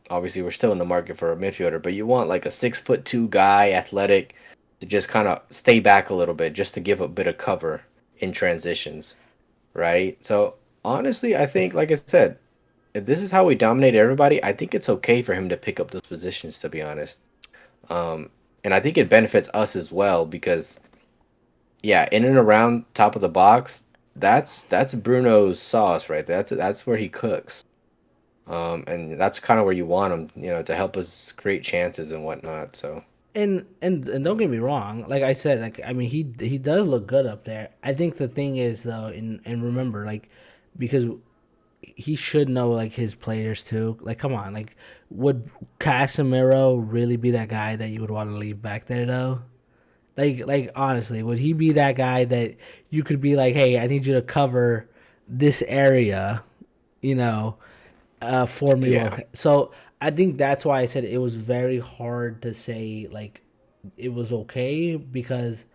obviously we're still in the market for a midfielder, but you want like a 6'2" guy, athletic, to just kind of stay back a little bit, just to give a bit of cover in transitions, right? So honestly, I think, like I said, if this is how we dominate everybody, I think it's okay for him to pick up those positions. To be honest, um, and I think it benefits us as well because yeah, in and around top of the box, that's Bruno's sauce right there. That's where he cooks. And that's kind of where you want him, to help us create chances and whatnot. So And don't get me wrong, like I said, like I mean he does look good up there. I think the thing is though, and remember, like, because he should know like his players too. Like, come on, like, would Casemiro really be that guy that you would want to leave back there though? Like honestly, would he be that guy that you could be like, hey, I need you to cover this area, you know, for me? yeah, Well, so I think that's why I said it was very hard to say like it was okay because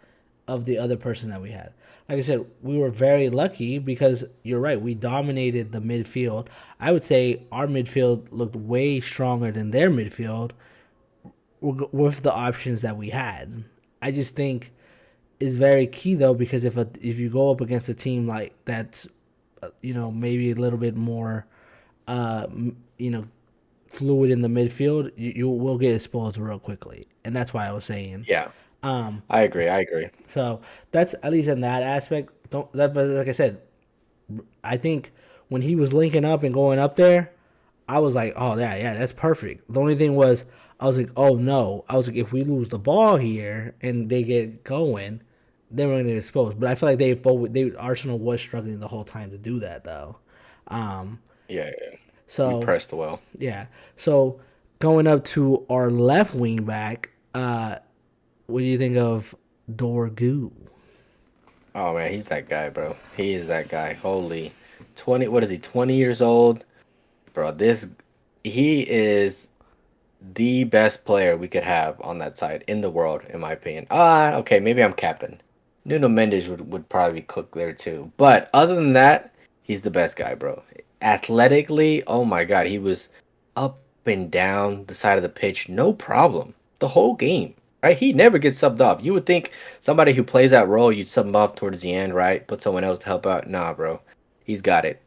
of the other person that we had. Like I said, we were very lucky because you're right. We dominated the midfield. I would say our midfield looked way stronger than their midfield with the options that we had. I just think is very key though because if you go up against a team like that's maybe a little bit more uh you know fluid in the midfield, you will get exposed real quickly, and that's why I was saying. yeah, Um, I agree. I agree. so that's at least in that aspect. Don't that, but like I said, I think when he was linking up and going up there, I was like, oh yeah, that's perfect. The only thing was, I was like, oh no, I was like, if we lose the ball here and they get going, then we're gonna get exposed. But I feel like Arsenal was struggling the whole time to do that though. Um, Yeah, yeah. We so pressed well. yeah, so going up to our left wing back, what do you think of Dorgu? Oh man, he's that guy, bro. He is that guy. Holy 20, what is he? 20 years old, bro. He is the best player we could have on that side in the world, in my opinion. Okay, maybe I'm capping. Nuno Mendes would probably cook there too. But other than that, he's the best guy, bro. Athletically, oh my God, he was up and down the side of the pitch, no problem. The whole game, right? He never gets subbed off. You would think somebody who plays that role, you'd sub him off towards the end, right? Put someone else to help out. Nah, bro. He's got it.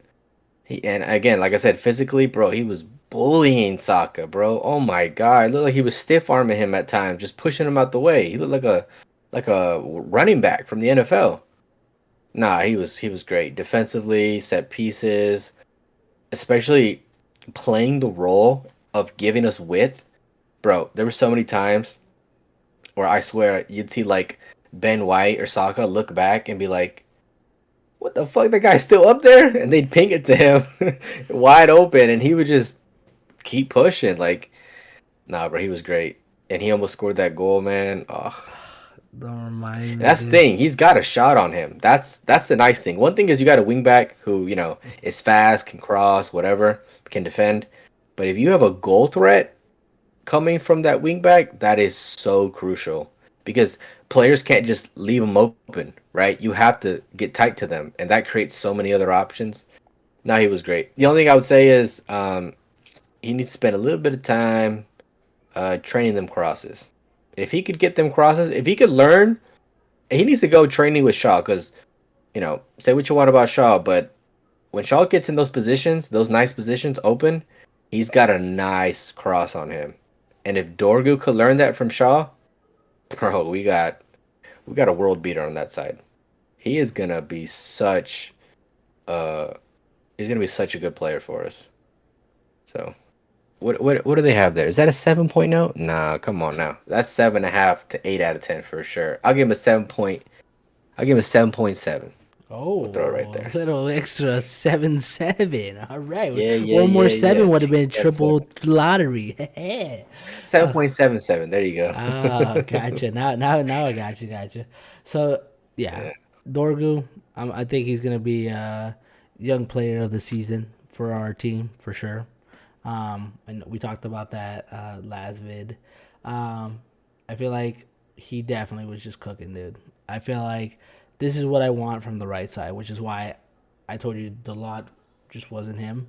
And again, like I said, physically, bro, he was bullying Saka, bro. Oh my God, it looked like he was stiff arming him at times, just pushing him out the way. He looked like a running back from the NFL. Nah, he was great defensively, set pieces, especially playing the role of giving us width, bro. There were so many times where I swear you'd see like Ben White or Saka look back and be like, what the fuck? The guy's still up there, and they'd ping it to him wide open, and he would just keep pushing. Like, nah, bro, he was great, and he almost scored that goal, man. Oh, Don't remind and me, that's the dude. thing. He's got a shot on him. That's the nice thing. One thing is you got a wing back who is fast, can cross, whatever, can defend. But if you have a goal threat coming from that wing back, that is so crucial because players can't just leave them open, right? You have to get tight to them, and that creates so many other options. No, he was great. The only thing I would say is he needs to spend a little bit of time training them crosses. If he could get them crosses, if he could learn, he needs to go training with Shaw because, say what you want about Shaw, but when Shaw gets in those positions, those nice positions open, he's got a nice cross on him. And if Dorgu could learn that from Shaw, bro, we got a world beater on that side. He is gonna be such uh he's gonna be such a good player for us. So what do they have there? Is that a 7.0? Nah, come on now. That's 7.5 to 8 out of 10 for sure. I'll give him a 7 point. I'll give him a 7.7. We'll throw it right Oh, there. a little extra 7-7. All right, Yeah, yeah, one more yeah, yeah. seven would have been That's triple lottery. seven uh, point seven seven. There you go. gotcha. Now I gotcha. So yeah, Yeah. Dorgu. I think he's gonna be young player of the season for our team for sure. And we talked about that last vid. Um, I feel like he definitely was just cooking, dude. I feel like this is what I want from the right side, which is why I told you the lot just wasn't him.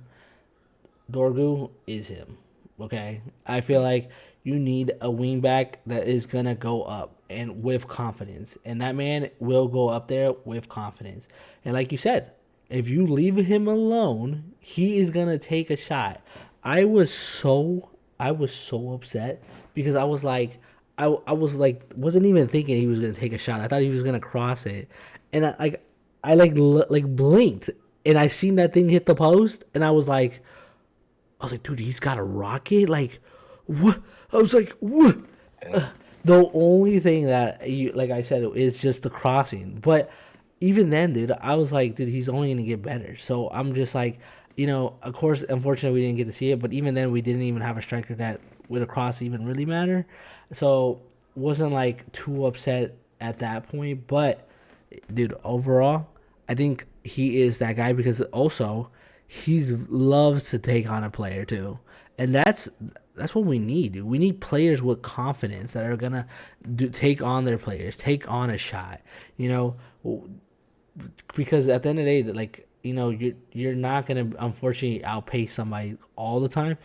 Dorgu is him. Okay, I feel like you need a wingback that is gonna go up and with confidence, and that man will go up there with confidence. And like you said, if you leave him alone, he is gonna take a shot. I was so upset because I was like, I was like wasn't even thinking he was gonna take a shot. I thought he was gonna cross it, and I like like blinked and I seen that thing hit the post, and I was like, dude, he's got a rocket. Like, what? I was like, what? Yeah. The only thing that you like I said is just the crossing, but even then, dude, I was like, dude, he's only gonna get better. So I'm just like, of course, unfortunately, we didn't get to see it, but even then, we didn't even have a striker that with a cross even really matter. So wasn't like too upset at that point. But dude, overall, I think he is that guy because also he's loves to take on a player too, and that's what we need, dude. We need players with confidence that are gonna take on their players, take on a shot. You know, because at the end of the day, like you're not gonna unfortunately outpace somebody all the time.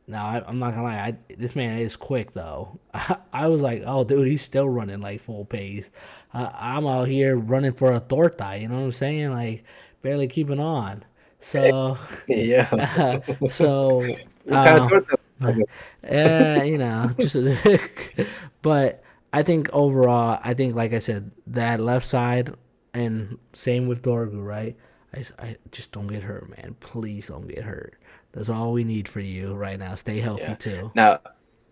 Now I'm not gonna lie, this man is quick though. I was like, oh dude, he's still running like full pace. I'm out here running for a torta. You know what I'm saying? Like barely keeping on. So, Yeah. so What kind of torta? just but I think overall, I think like I said, that left side and same with Dorgu, right? I just don't get hurt, man. Please don't get hurt. That's all we need for you right now. Stay healthy Yeah. too.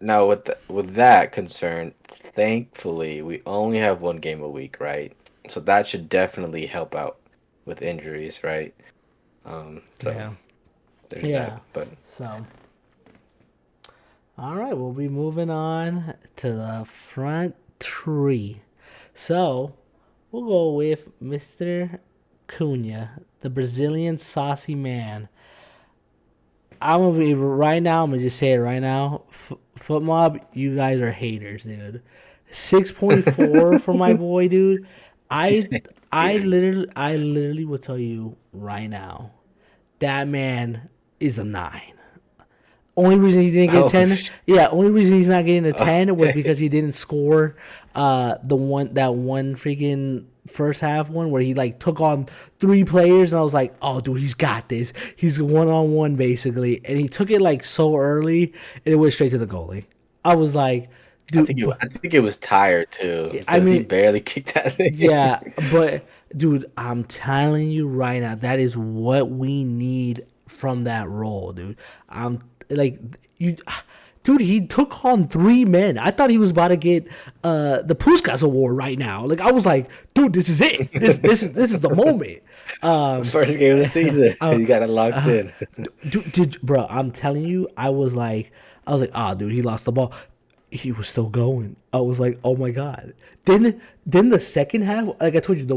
Now with that concern, thankfully we only have one game a week, right? So that should definitely help out with injuries, right? So Yeah. there's that. Yeah. But So, all right, we'll be moving on to the front three. So, we'll go with Mr. Cunha, the Brazilian saucy man. I'm gonna be right now. I'm gonna just say it right now. Foot Mob, you guys are haters, dude. 6.4 for my boy, dude. he's I I literally will tell you right now that man is a 9. Only reason he didn't get a oh 10, yeah, only reason he's not getting a 10 was okay. because he didn't score that one freaking first half one where he like took on 3 players, and I was like, "Oh dude, he's got this. He's one on one basically." And he took it like so early and it went straight to the goalie. I was like, dude, I think it was tired too I because he mean, barely kicked that yeah, thing. but dude, I'm telling you right now, that is what we need from that role, dude. I'm like you, dude. He took on 3 men. I thought he was about to get the Puskas Award right now. Like I was like, dude, this is it. This is the moment. Um, First game of the season, uh, he got it locked in. dude, bro, I'm telling you, I was like, ah, dude, he lost the ball. He was still going. I was like, oh my god. Then the second half, like I told you, the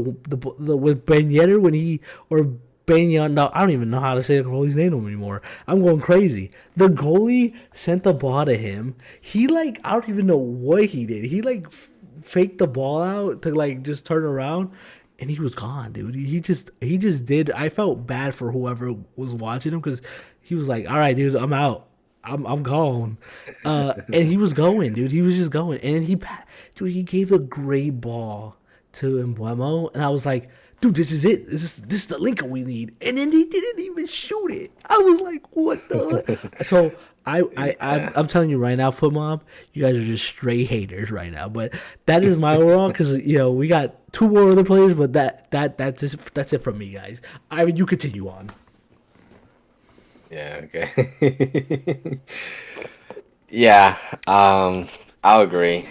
with Ben Yedder when he or Ben Yon, no, I don't even know how to say the goalie's name anymore. I'm going crazy. The goalie sent the ball to him. He like I don't even know what he did. He like faked the ball out to like just turn around, and he was gone, dude. He just did. I felt bad for whoever was watching him because he was like, "All right, dude, I'm out. I'm gone." And he was going, dude. He was just going, and dude, he gave a great ball to Mbuemo, and I was like, "Dude, this is it. This is the Lincoln we need." And then he didn't even shoot it. I was like, "What the?" So Yeah. I'm telling you right now, Foot Mob, you guys are just straight haters right now. But that is my overall because we got 2 more other players, but that's it from me, guys. I mean, you continue on. Yeah, okay. Yeah, I'll agree.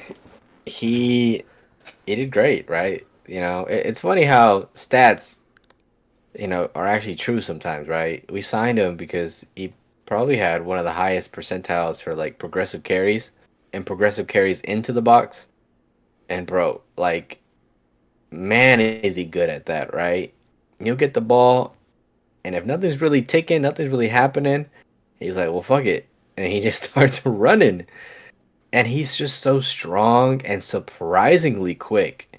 He he did great, right? It's funny how stats, are actually true sometimes, right? We signed him because he probably had one of the highest percentiles for like progressive carries and progressive carries into the box. And bro, like, man, is he good at that, right? He'll get the ball, and if nothing's really ticking, nothing's really happening, he's like, well, fuck it. And he just starts running. And he's just so strong and surprisingly quick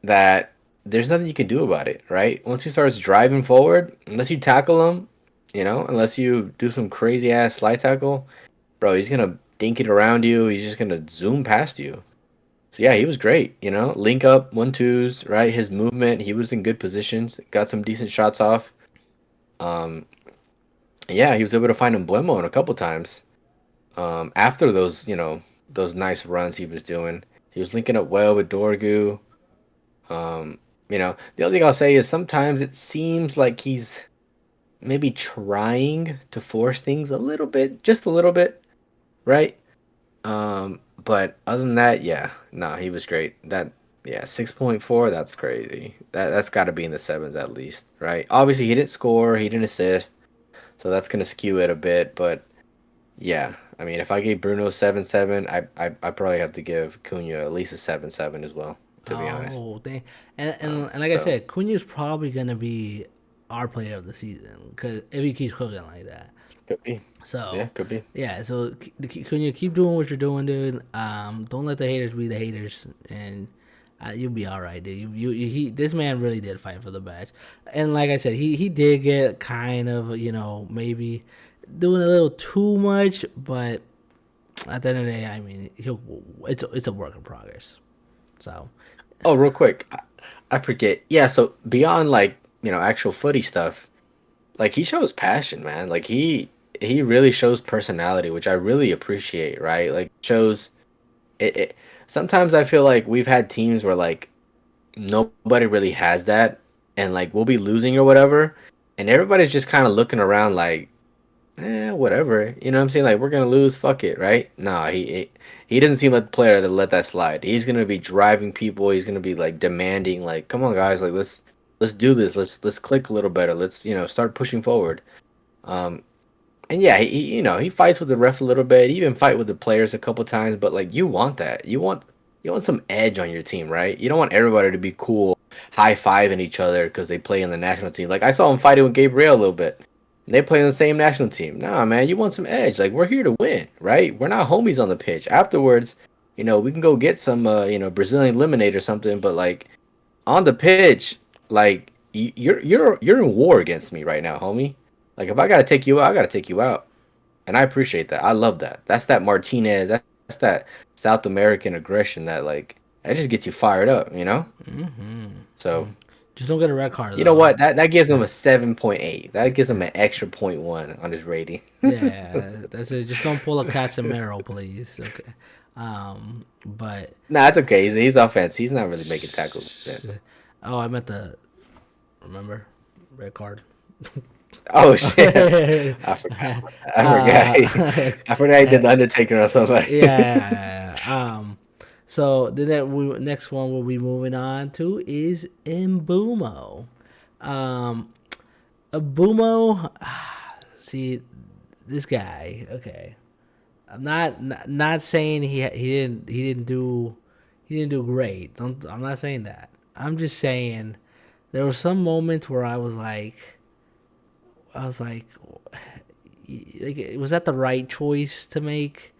that there's nothing you can do about it, right? Once he starts driving forward, unless you tackle him, unless you do some crazy ass slide tackle, bro, he's gonna dink it around you. He's just gonna zoom past you. So yeah, he was great. Link up 1-2s, right? His movement, he was in good positions, got some decent shots off. Um, yeah, he was able to find Mbuemo in a couple times. After those, those nice runs he was doing. He was linking up well with Dorgu. The only thing I'll say is sometimes it seems like he's maybe trying to force things a little bit, just a little bit, right? But other than that, yeah, no, he was great. That yeah, 6.4, that's crazy. That's got to be in the sevens at least, right? Obviously, he didn't score, he didn't assist, so that's gonna skew it a bit. But yeah, I mean, if I gave Bruno 7.7, I probably have to give Cunha at least a 7.7 as well, to be honest. Oh, dang. And like I So said, Cunha's probably gonna be our player of the season because if he keeps cooking like that. could be, yeah, So, could be. yeah. So Cunha, keep doing what you're doing, dude. Don't let the haters be the haters, and you'll be all right, dude. This man really did fight for the badge, and like I said, he did get kind of maybe doing a little too much, but at the end of the day, I mean, it's a work in progress. So, Oh, real quick, I forget. Yeah, so beyond like actual footy stuff, like he shows passion, man. Like he really shows personality, which I really appreciate, right? Like shows it sometimes I feel like we've had teams where like nobody really has that and like we'll be losing or whatever and everybody's just kind of looking around like whatever. You know what I'm saying? Like we're gonna lose, fuck it, right? Nah, he doesn't seem like the player to let that slide. He's gonna be driving people. He's gonna be like demanding, like, come on, guys, like let's do this. Let's click a little better. Let's start pushing forward. Um, and yeah, he fights with the ref a little bit. He even fight with the players a couple times. But like you want that. You want some edge on your team, right? You don't want everybody to be cool, high fiving each other because they play in the national team. Like I saw him fighting with Gabriel a little bit. And they play on the same national team. Nah, man, you want some edge. Like we're here to win, right? We're not homies on the pitch. Afterwards, we can go get some Brazilian lemonade or something. But like on the pitch, like you're in war against me right now, homie. Like if I gotta take you out, I gotta take you out, and I appreciate that. I love that. That's that Martinez. That's that South American aggression that like that just gets you fired up, you know. So just don't get a red card you know though. what? That gives him a 7.8. That gives him an extra point one on his rating. Yeah, that's it. Just don't pull a Casemiro, please. Okay. But Nah, it's okay. He's offense. He's not really making tackles. Yeah. oh, I meant the remember red card. Oh shit! I forgot. I forgot. I forgot he did the Undertaker or something. Yeah. So next one we'll be moving on to is Mbuemo. Um, Mbuemo. See, this guy. Okay, I'm not saying he didn't do great. I'm not saying that. I'm just saying there were some moments where I was like, was that the right choice to make?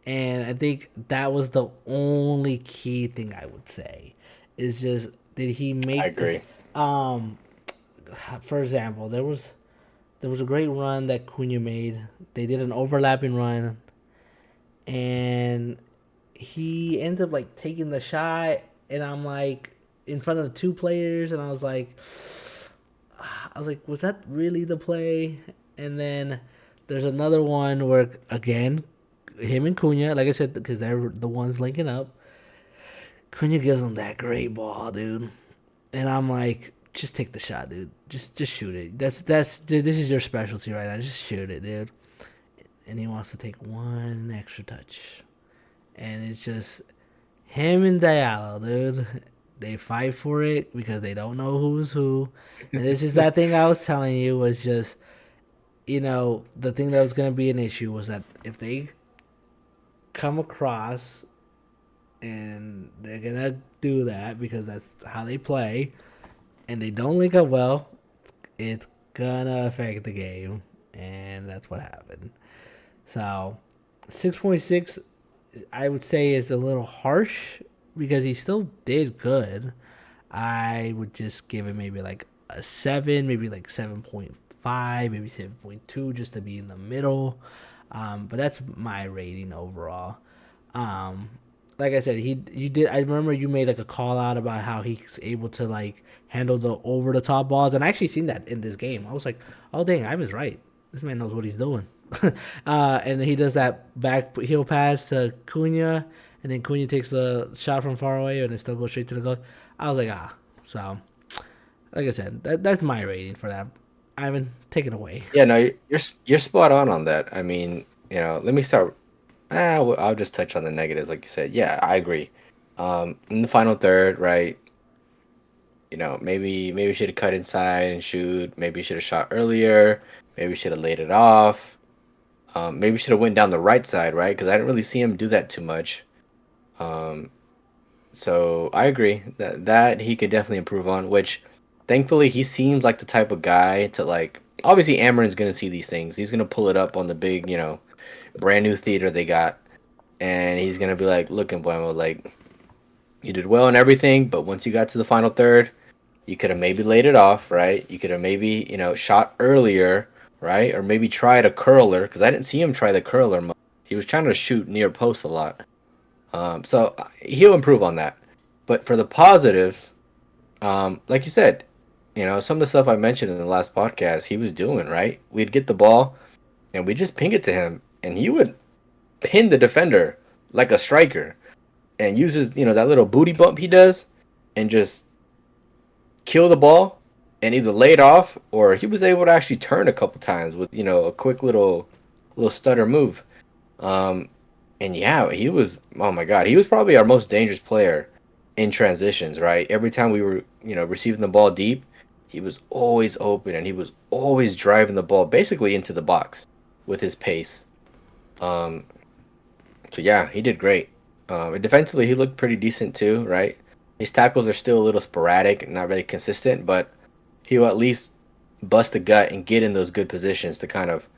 And I think that was the only key thing I would say is just did he I make the agree. um for example, there was a great run that Cunha made. They did an overlapping run and he ends up like taking the shot and I'm like in front of two players and I was like, was that really the play? And then there's another one where again, him and Cunha, like I said, because they're the ones linking up. Cunha gives him that great ball, dude, and I'm like, just take the shot, dude. Just shoot it. This is your specialty right now. Just shoot it, dude. And he wants to take one extra touch, and it's just him and Diallo, dude. They fight for it because they don't know who's who. And this is that thing I was telling you was just, the thing that was going to be an issue was that if they come across and they're going to do that because that's how they play and they don't link up well, it's going to affect the game. And that's what happened. So 6.6, I would say is a little harsh because he still did good. I would just give it maybe like a 7, maybe like 7.5, maybe 7.2 just to be in the middle. But that's my rating overall. Um, like I said, you did. I remember you made like a call out about how he's able to like handle the over the top balls, and I actually seen that in this game. I was like, oh dang, I was right. This man knows what he's doing. And he does that back heel pass to Cunha, and then Cunha takes the shot from far away, and it still goes straight to the goal. I was like, ah. So, like I said, that's my rating for that. Ivan, take it away. Yeah, no, you're spot on that. I mean, let me start. Well, I'll just touch on the negatives, like you said. Yeah, I agree. In the final third, right? Maybe should have cut inside and shoot. Maybe should have shot earlier. Maybe should have laid it off. Maybe should have went down the right side, right? Because I didn't really see him do that too much. Um, so I agree that he could definitely improve on. Which, thankfully, he seems like the type of guy to like. Obviously, Amorin's gonna see these things. He's gonna pull it up on the big, brand new theater they got, and he's gonna be like, "Look, Mbuemo, like you did well and everything, but once you got to the final third, you could have maybe laid it off, right? You could have maybe, shot earlier, right? Or maybe tried a curler because I didn't see him try the curler much. He was trying to shoot near post a lot. So he'll improve on that. But for the positives, like you said, some of the stuff I mentioned in the last podcast, he was doing, right? We'd get the ball and we'd just ping it to him, and he would pin the defender like a striker and uses, that little booty bump he does and just kill the ball and either lay it off, or he was able to actually turn a couple times with, a quick little stutter move. Um, and yeah, he was, oh my God, he was probably our most dangerous player in transitions, right? Every time we were, receiving the ball deep, he was always open and he was always driving the ball basically into the box with his pace. Um, so yeah, he did great. And defensively, he looked pretty decent too, right? His tackles are still a little sporadic and not really consistent, but he will at least bust the gut and get in those good positions to kind of,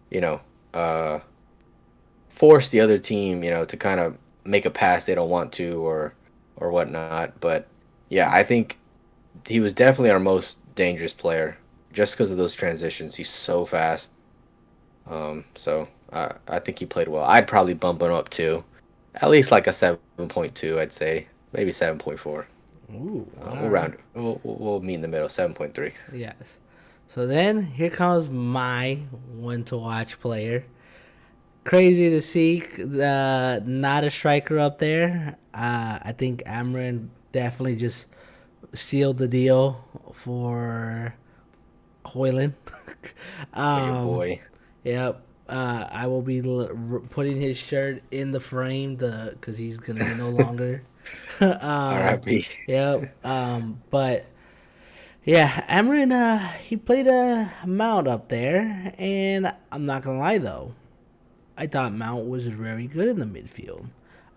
you know, uh, force the other team, to kind of make a pass they don't want to or whatnot. But yeah, I think he was definitely our most dangerous player just because of those transitions. He's so fast. So I think he played well. I'd probably bump him up too, at least like a 7.2. I'd say maybe 7.4. Ooh, We'll all right. round. We'll meet in the middle. 7.3. Yes. So then here comes my one to watch player. Crazy to see not a striker up there. I think Amrin definitely just sealed the deal for Hoyland. For your um, boy. yep. I will be putting his shirt in the frame because he's gonna be no longer. R.I.P. Yep. But yeah, Amarin, he played a Mount up there, and I'm not gonna lie though, I thought Mount was very good in the midfield.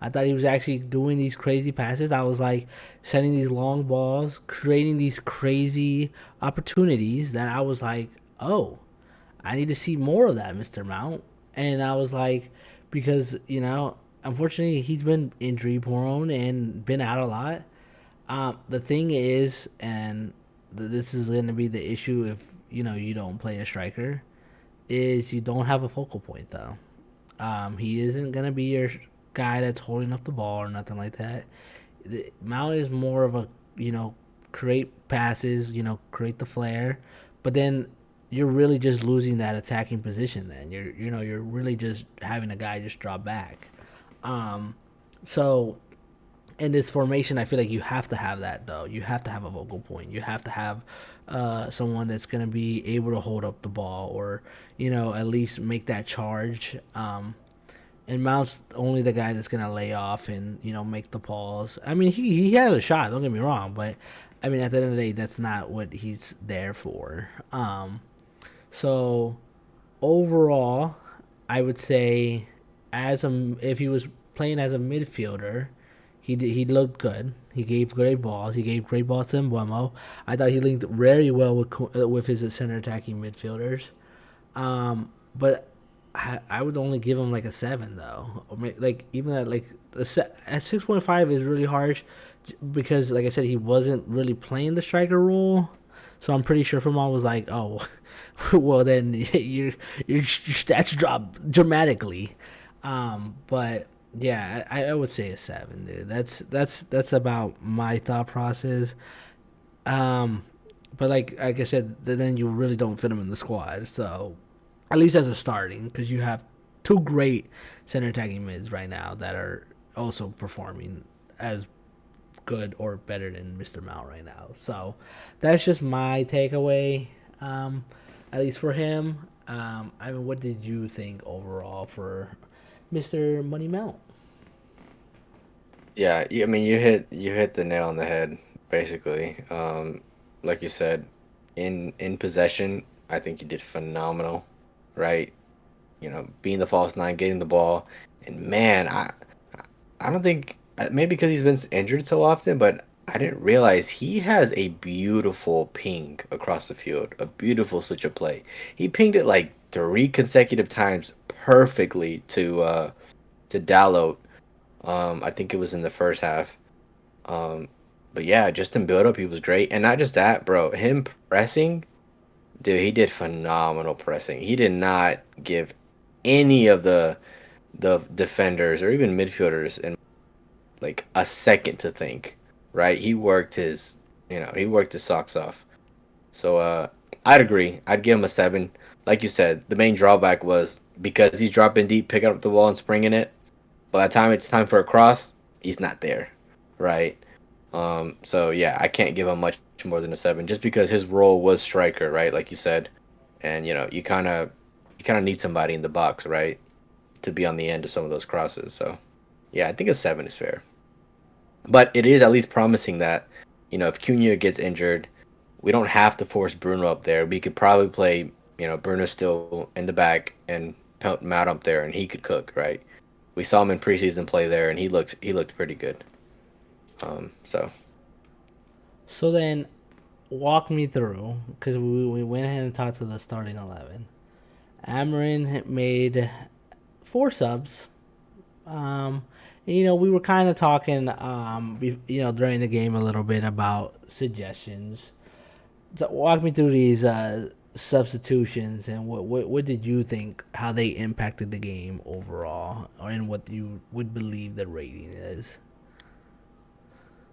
I thought he was actually doing these crazy passes. I was like sending these long balls, creating these crazy opportunities that I was like, oh, I need to see more of that, Mr. Mount. And I was like, because, unfortunately, he's been injury prone and been out a lot. The thing is, and this is going to be the issue if, you don't play a striker, is you don't have a focal point, though. He isn't going to be your guy that's holding up the ball or nothing like that. Mount is more of a, create passes, create the flair, but then you're really just losing that attacking position. Then you're really just having a guy just drop back. Um, so in this formation, I feel like you have to have that though. You have to have a vocal point. You have to have someone that's going to be able to hold up the ball or at least make that charge. And Mount's only the guy that's gonna lay off and make the pause. I mean, he has a shot. Don't get me wrong, but I mean, at the end of the day, that's not what he's there for. So overall, I would say if he was playing as a midfielder, he looked good. He gave great balls. He gave great balls to Mbuemo. I thought he linked very well with his center attacking midfielders. But I would only give him like a 7 though. Like even at like at 6.5 is really harsh because like I said he wasn't really playing the striker role. So I'm pretty sure Firmal was like, oh, well then your stats drop dramatically. But yeah, I would say a 7, dude. That's about my thought process. But like I said, then you really don't fit him in the squad. So at least as a starting, because you have two great center attacking mids right now that are also performing as good or better than Mr. Mount right now. So that's just my takeaway, at least for him. I mean, what did you think overall for Mr. Money Mount? Yeah, I mean, you hit the nail on the head, basically. Like you said, in possession, I think you did phenomenal, right? Being the false nine, getting the ball, and man, I don't think maybe because he's been injured so often, but I didn't realize he has a beautiful ping across the field, a beautiful switch of play. He pinged it like three consecutive times perfectly to Dalot. I think it was in the first half. Um, but yeah, just in build up, he was great, and not just that, bro. Him pressing, dude, he did phenomenal pressing. He did not give any of the defenders or even midfielders in like a second to think. Right? He worked his socks off. So I'd agree. I'd give him a 7. Like you said, the main drawback was because he's dropping deep, picking up the ball and springing it. By the time it's time for a cross, he's not there, right? So yeah, I can't give him much more than a 7, just because his role was striker, right? Like you said, and you kind of need somebody in the box, right, to be on the end of some of those crosses. So yeah, I think a 7 is fair, but it is at least promising that if Cunha gets injured, we don't have to force Bruno up there. We could probably play Bruno still in the back and put Matt up there, and he could cook, right? We saw him in preseason play there, and he looked pretty good. So So then, walk me through, because we went ahead and talked to the starting 11. Amorin made 4 subs. We were kind of talking, during the game a little bit about suggestions. So walk me through these substitutions, and what did you think, how they impacted the game overall, or in what you would believe the rating is.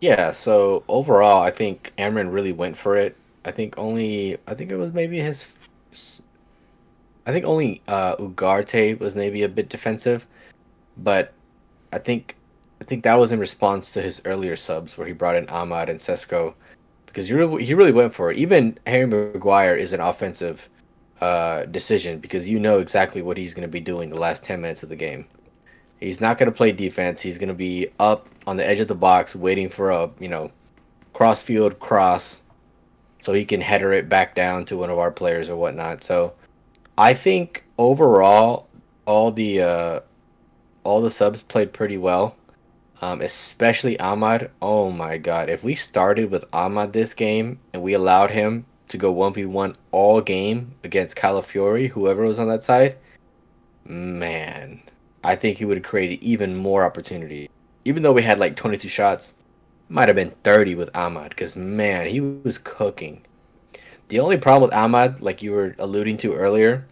yeah, so overall, I think Amron really went for it. I think it was maybe I think only Ugarte was maybe a bit defensive, but I think I think that was in response to his earlier subs where he brought in Ahmad and Sesko, because he really went for it. Even Harry Maguire is an offensive decision, because you know exactly what he's going to be doing the last 10 minutes of the game. He's not going to play defense. He's going to be up on the edge of the box waiting for a cross field cross so he can header it back down to one of our players or whatnot. So I think overall all the uh, all the subs played pretty well. Especially Ahmad. Oh my God! If we started with Ahmad this game and we allowed him to go 1v1 all game against Calafiori, whoever was on that side, man, I think he would have created even more opportunity. Even though we had like 22 shots, might have been 30 with Ahmad, because man, he was cooking. The only problem with Ahmad, like you were alluding to earlier,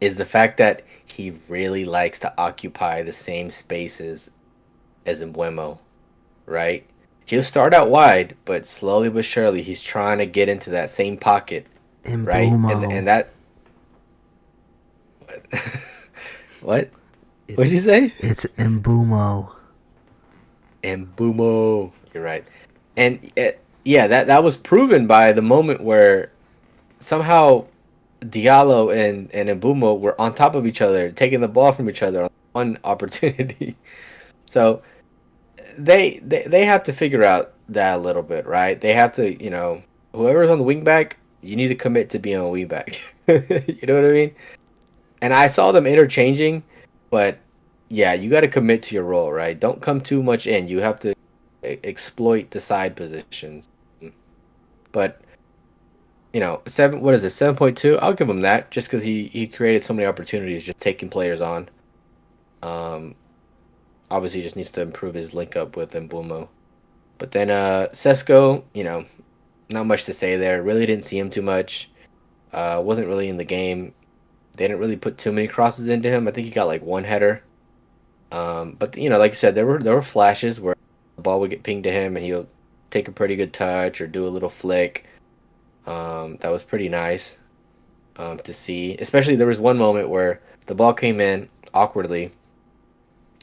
is the fact that he really likes to occupy the same spaces as Mbuemo, right? He'll start out wide, but slowly but surely he's trying to get into that same pocket, right? And Mbuemo. and that what? What'd It's you say? it's Mbuemo. And Boomo, you're right. And yeah, that was proven by the moment where somehow Diallo and Mbumo were on top of each other, taking the ball from each other on one opportunity. So they have to figure out that a little bit, right? They have to, whoever's on the wing back, you need to commit to being on the wing back. You know what I mean? And I saw them interchanging, but yeah, you got to commit to your role, right? Don't come too much in. You have to exploit the side positions. But 7. What is it? 7.2. I'll give him that, just because he created so many opportunities, just taking players on. Um, Obviously, he just needs to improve his link up with Mbumo. But then Sesko, not much to say there. Really didn't see him too much. Wasn't really in the game. They didn't really put too many crosses into him. I think he got like one header. But like you said, there were flashes where the ball would get pinged to him and he'll take a pretty good touch or do a little flick. That was pretty nice. to see. Especially there was one moment where the ball came in awkwardly,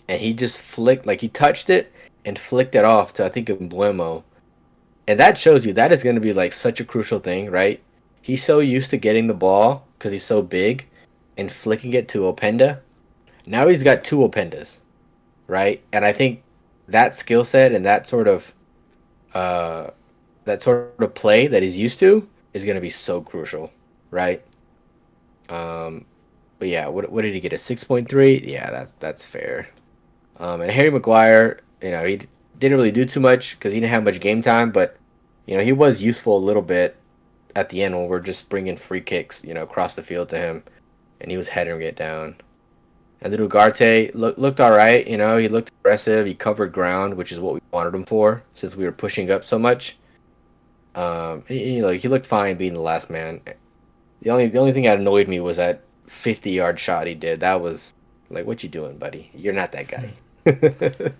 and he just flicked, like he touched it and flicked it off to I think Mbuemo, and that shows you that is going to be like such a crucial thing, right? He's so used to getting the ball because he's so big and flicking it to Openda. Now he's got two Opendas, right? And I think that skill set and uh, that sort of play that he's used to is going to be so crucial, right? Um, but yeah, what did he get? A 6.3? Yeah, that's fair. And Harry Maguire, he didn't really do too much because he didn't have much game time, but he was useful a little bit at the end when we're just bringing free kicks, across the field to him, and he was heading it down. And then Ugarte looked all right. He looked aggressive. He covered ground, which is what we wanted him for, since we were pushing up so much. He looked fine being the last man. The only thing that annoyed me was that 50-yard shot he did. That was like, what you doing, buddy? You're not that guy.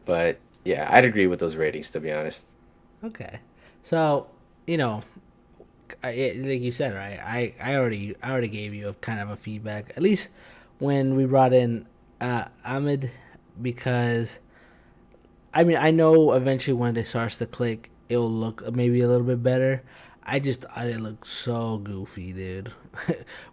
But yeah, I'd agree with those ratings, to be honest. Okay, so you know, like you said, right? I already gave you a kind of a feedback, at least when we brought in Ahmed, because I mean I know eventually when it starts to click, it'll look maybe a little bit better. I it looked so goofy, dude,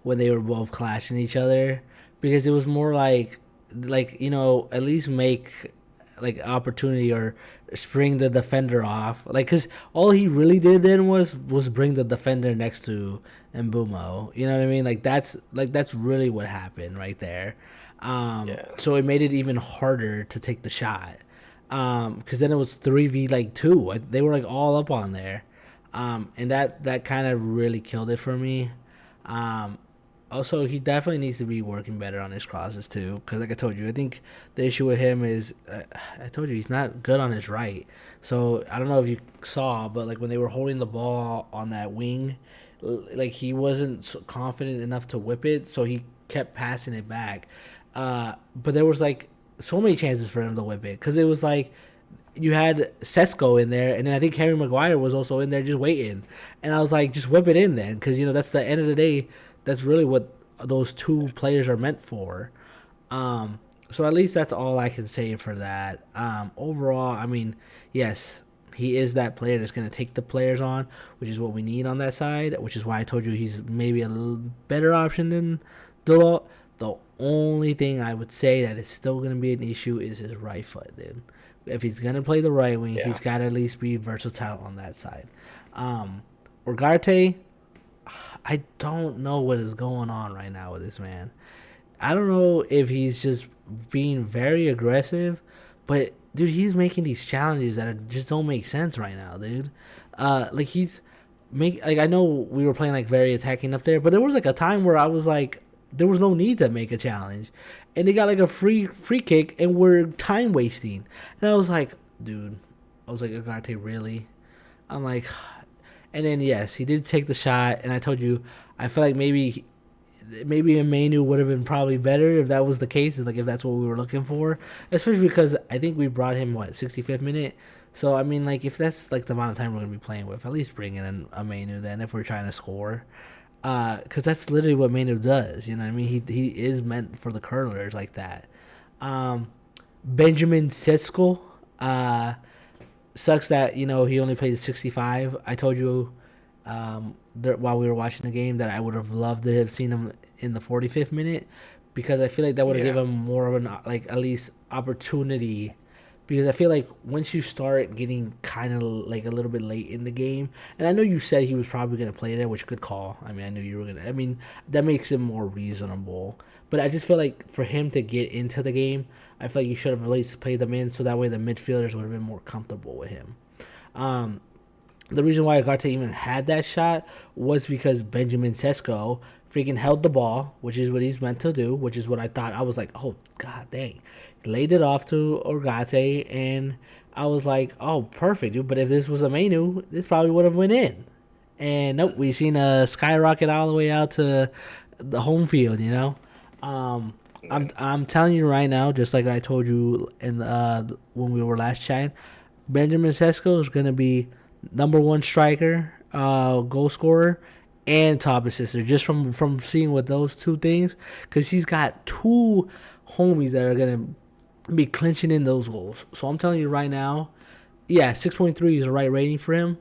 when they were both clashing each other, because it was more like at least make like opportunity or spring the defender off, like because all he really did then was bring the defender next to Mbuemo. You know what I mean? That's really what happened right there. Yeah. So it made it even harder to take the shot. Because then it was 3v like two. They were like all up on there, and that kind of really killed it for me. Um, Also, he definitely needs to be working better on his crosses too. Because, like I told you, I think the issue with him is, I told you he's not good on his right. So I don't know if you saw, but like when they were holding the ball on that wing, like he wasn't confident enough to whip it, so he kept passing it back. But there was like so many chances for him to whip it because it was like you had Sesko in there, and then I think Harry Maguire was also in there just waiting. And I was like, just whip it in then, because that's the end of the day. That's really what those two players are meant for. So at least that's all I can say for that. Overall, I mean, yes, he is that player that's going to take the players on, which is what we need on that side. Which is why I told you he's maybe a little better option than Dolo. The only thing I would say that is still going to be an issue is his right foot, dude. If he's going to play the right wing, Yeah. he's got to at least be versatile on that side. Ugarte, I don't know what is going on right now with this man. I don't know if he's just being very aggressive, but dude, he's making these challenges that just don't make sense right now, dude. Like he's I know we were playing like very attacking up there, but there was like a time where I was like, there was no need to make a challenge, and they got like a free kick, and we're time wasting, and I was like, dude, I was like, Ugarte, really? I'm like, and then yes, he did take the shot, and I told you, I feel like maybe a menu would have been probably better if that was the case, like if that's what we were looking for, especially because I think we brought him 65th minute. So I mean, like if that's like the amount of time we're gonna be playing with, at least bring in a menu then if we're trying to score, because that's literally what menu does. You know what I mean? He is meant for the curlers like that. Um, Benjamin Sesko, sucks that he only played 65. I told you while we were watching the game that I would have loved to have seen him in the 45th minute, because I feel like that would have Yeah. given him more of an like at least opportunity, because I feel like once you start getting kind of like a little bit late in the game, and I know you said he was probably going to play there, which good call. I mean, I knew you were going to. I mean, that makes it more reasonable. But I just feel like for him to get into the game, I feel like you should have at least played them in so that way the midfielders would have been more comfortable with him. Um, the reason why Agarte even had that shot was because Benjamin Sesko freaking held the ball, which is what he's meant to do, which is what I thought. I was like, oh, god dang. Laid it off to Agarte, and I was like, oh, perfect, dude. But if this was a menu, this probably would have went in. And nope, we seen a skyrocket all the way out to the home field. Um, I'm telling you right now, just like I told you in when we were last chatting, Benjamin Sesko is gonna be number one striker, goal scorer, and top assister just from seeing with those two things, because he's got two homies that are gonna be clinching in those goals. So I'm telling you right now, yeah, 6.3 is the right rating for him,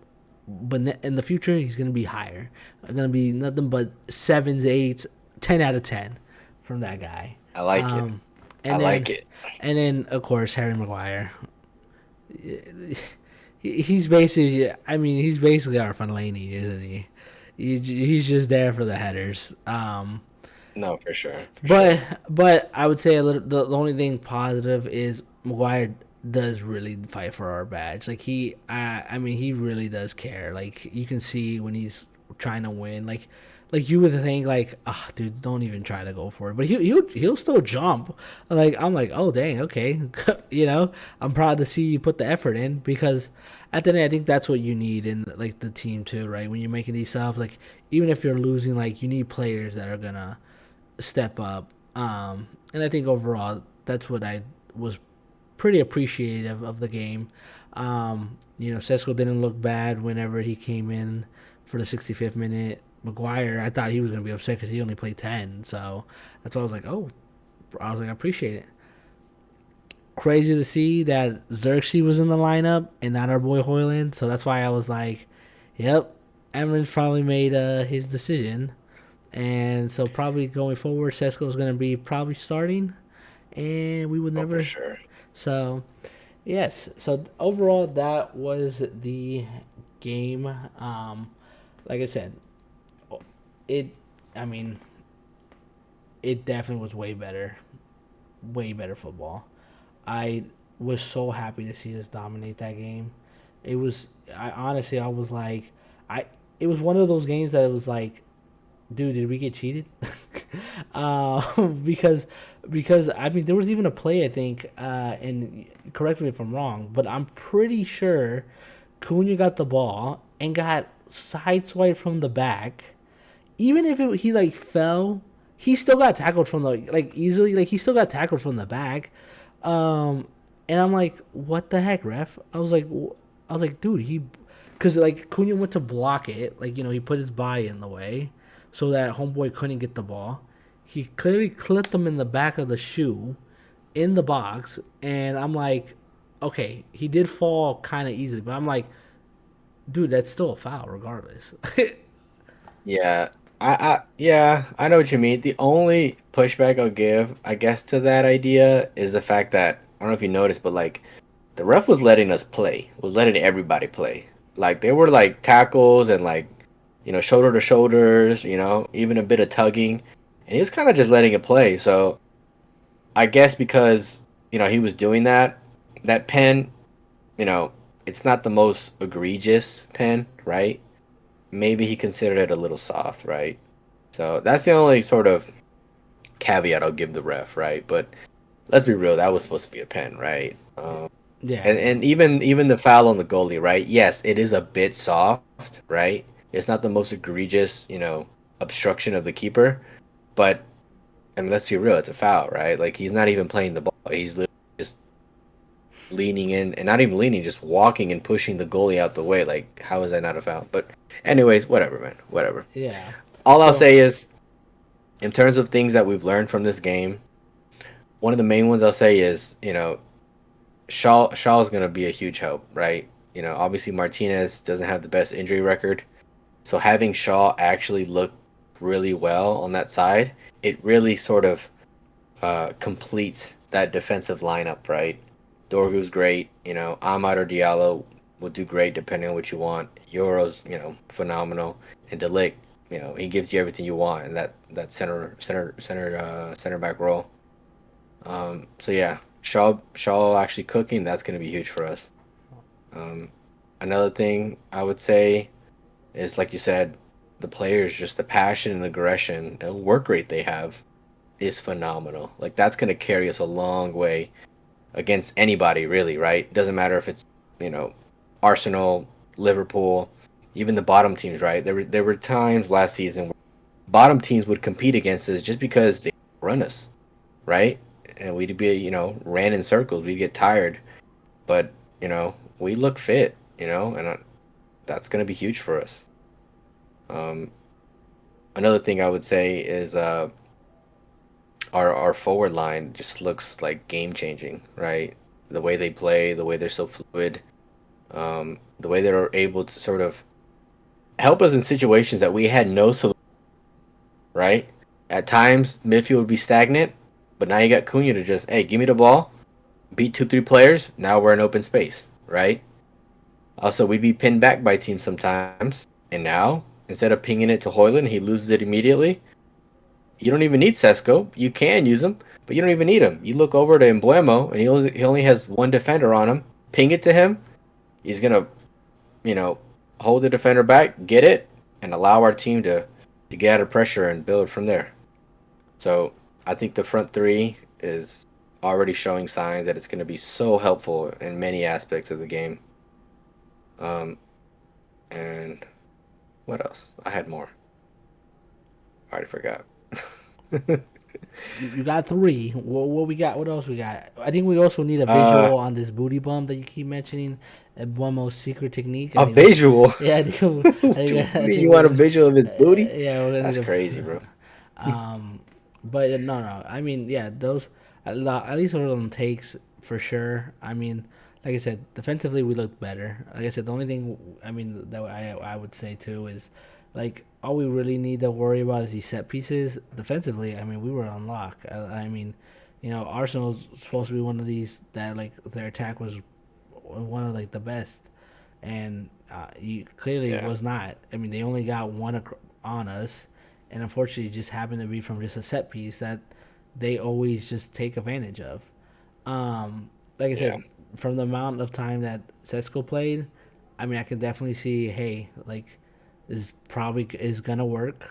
but in the future he's gonna be higher. Gonna be nothing but sevens, eights, 10 out of 10 from that guy. I like it. Um, I and then like it. and then of course Harry Maguire. He's basically, I mean, he's basically our Fellaini, isn't he? He's just there for the headers. No, for sure, for But sure. but I would say the only thing positive is Maguire does really fight for our badge. Like I mean, he really does care. Like you can see when he's trying to win. Like you would think like, ah, oh, dude, don't even try to go for it. But he'll still jump. Like I'm like, oh dang, okay, I'm proud to see you put the effort in, because at the end, I think that's what you need in like the team too, right? When you're making these subs, like even if you're losing, like you need players that are gonna step up. And I think overall, that's what I was pretty appreciative of the game. Sesko didn't look bad whenever he came in for the 65th minute. Maguire, I thought he was going to be upset because he only played 10. So that's why I was like, oh, I appreciate it. Crazy to see that Xerxes was in the lineup and not our boy Hoyland. So that's why I was like, yep, Emran's probably made his decision. And so probably going forward, Sesko is going to be probably starting, and we would Oh, for never. sure. So yes. So overall, that was the game. Like I said, it. I mean, it definitely was way better football. I was so happy to see us dominate that game. It was. I honestly, I was like, I. It was one of those games that it was like, dude, did we get cheated? Because I mean there was even a play I think, and correct me if I'm wrong, but I'm pretty sure Cunha got the ball and got sideswiped from the back. Even if he like fell, he still got tackled from the like easily. Like he still got tackled from the back. Um, and I'm like, what the heck, ref? I was like, dude, because like Cunha went to block it, like he put his body in the way, so that homeboy couldn't get the ball. He clearly clipped him in the back of the shoe, in the box, and I'm like, okay, he did fall kind of easily, but I'm like, dude, that's still a foul regardless. Yeah, yeah, I know what you mean. The only pushback I'll give, I guess, to that idea is the fact that I don't know if you noticed, but like the ref was letting us play, was letting everybody play. Like there were like tackles and like shoulder to shoulders, even a bit of tugging, and he was kind of just letting it play. So I guess because he was doing that, that pen, you know, it's not the most egregious pen, right? Maybe he considered it a little soft, right? So that's the only sort of caveat I'll give the ref, right? But let's be real, that was supposed to be a pen, right? Yeah, And even the foul on the goalie, right? Yes, it is a bit soft, right? It's not the most egregious, obstruction of the keeper, but I mean, let's be real, it's a foul, right? Like he's not even playing the ball; he's literally just leaning in, and not even leaning, just walking and pushing the goalie out the way. Like, how is that not a foul? But, anyways, whatever, man, whatever. yeah. All I'll So say is, in terms of things that we've learned from this game, one of the main ones I'll say is, Shaw is going to be a huge help, right? Obviously Martinez doesn't have the best injury record, so having Shaw actually look really well on that side, it really sort of completes that defensive lineup, right? Dorgu's great, Ahmad or Diallo will do great depending on what you want. Euro's, phenomenal, and De Ligt, he gives you everything you want in that center back role. So yeah, Shaw actually cooking, that's going to be huge for us. Um, Another thing I would say is, like you said, the players, just the passion and aggression and work rate they have is phenomenal. Like that's going to carry us a long way against anybody, really, right? Doesn't matter if it's, you know, Arsenal, Liverpool, even the bottom teams, right? There were times last season where bottom teams would compete against us just because they run us, right? And we'd be, ran in circles. We'd get tired, but we look fit, and that's gonna be huge for us. Um, another thing I would say is our forward line just looks like game changing, right? The way they play, the way they're so fluid, the way they're able to sort of help us in situations that we had no solution, right? At times, midfield would be stagnant, but now you got Cunha to just, hey, give me the ball, beat two, three players. Now we're in open space, right? Also, we'd be pinned back by teams sometimes, and now instead of pinging it to Hoyland, he loses it immediately. You don't even need Sesko. You can use him, but you don't even need him. You look over to Mbuemo, and he only has one defender on him. Ping it to him. He's gonna, you know, hold the defender back, get it, and allow our team to get out of pressure and build from there. So I think the front three is already showing signs that it's going to be so helpful in many aspects of the game. Um, and what else? I had more. I already forgot. You got three. What we got? What else we got? I think we also need a uh, visual on this booty bump that you keep mentioning. Buemo's secret technique. I a think we. visual. Yeah, I think. I What think. you I mean? think You we're want a gonna. visual of his booty? Yeah, we're gonna That's need crazy, bro. a. But no, no. I mean, yeah, those at least those them takes for sure. I mean, like I said, defensively we looked better. Like I said, the only thing I mean that I would say too is like all we really need to worry about is these set pieces. Defensively, I mean, we were on lock. I mean, Arsenal's supposed to be one of these that like their attack was one of like the best, and you clearly Yeah, was not. I mean, they only got one on us, and unfortunately, it just happened to be from just a set piece that they always just take advantage of. Like I yeah, said, from the amount of time that Sesko played, I mean, I can definitely see, hey, like this probably is gonna work.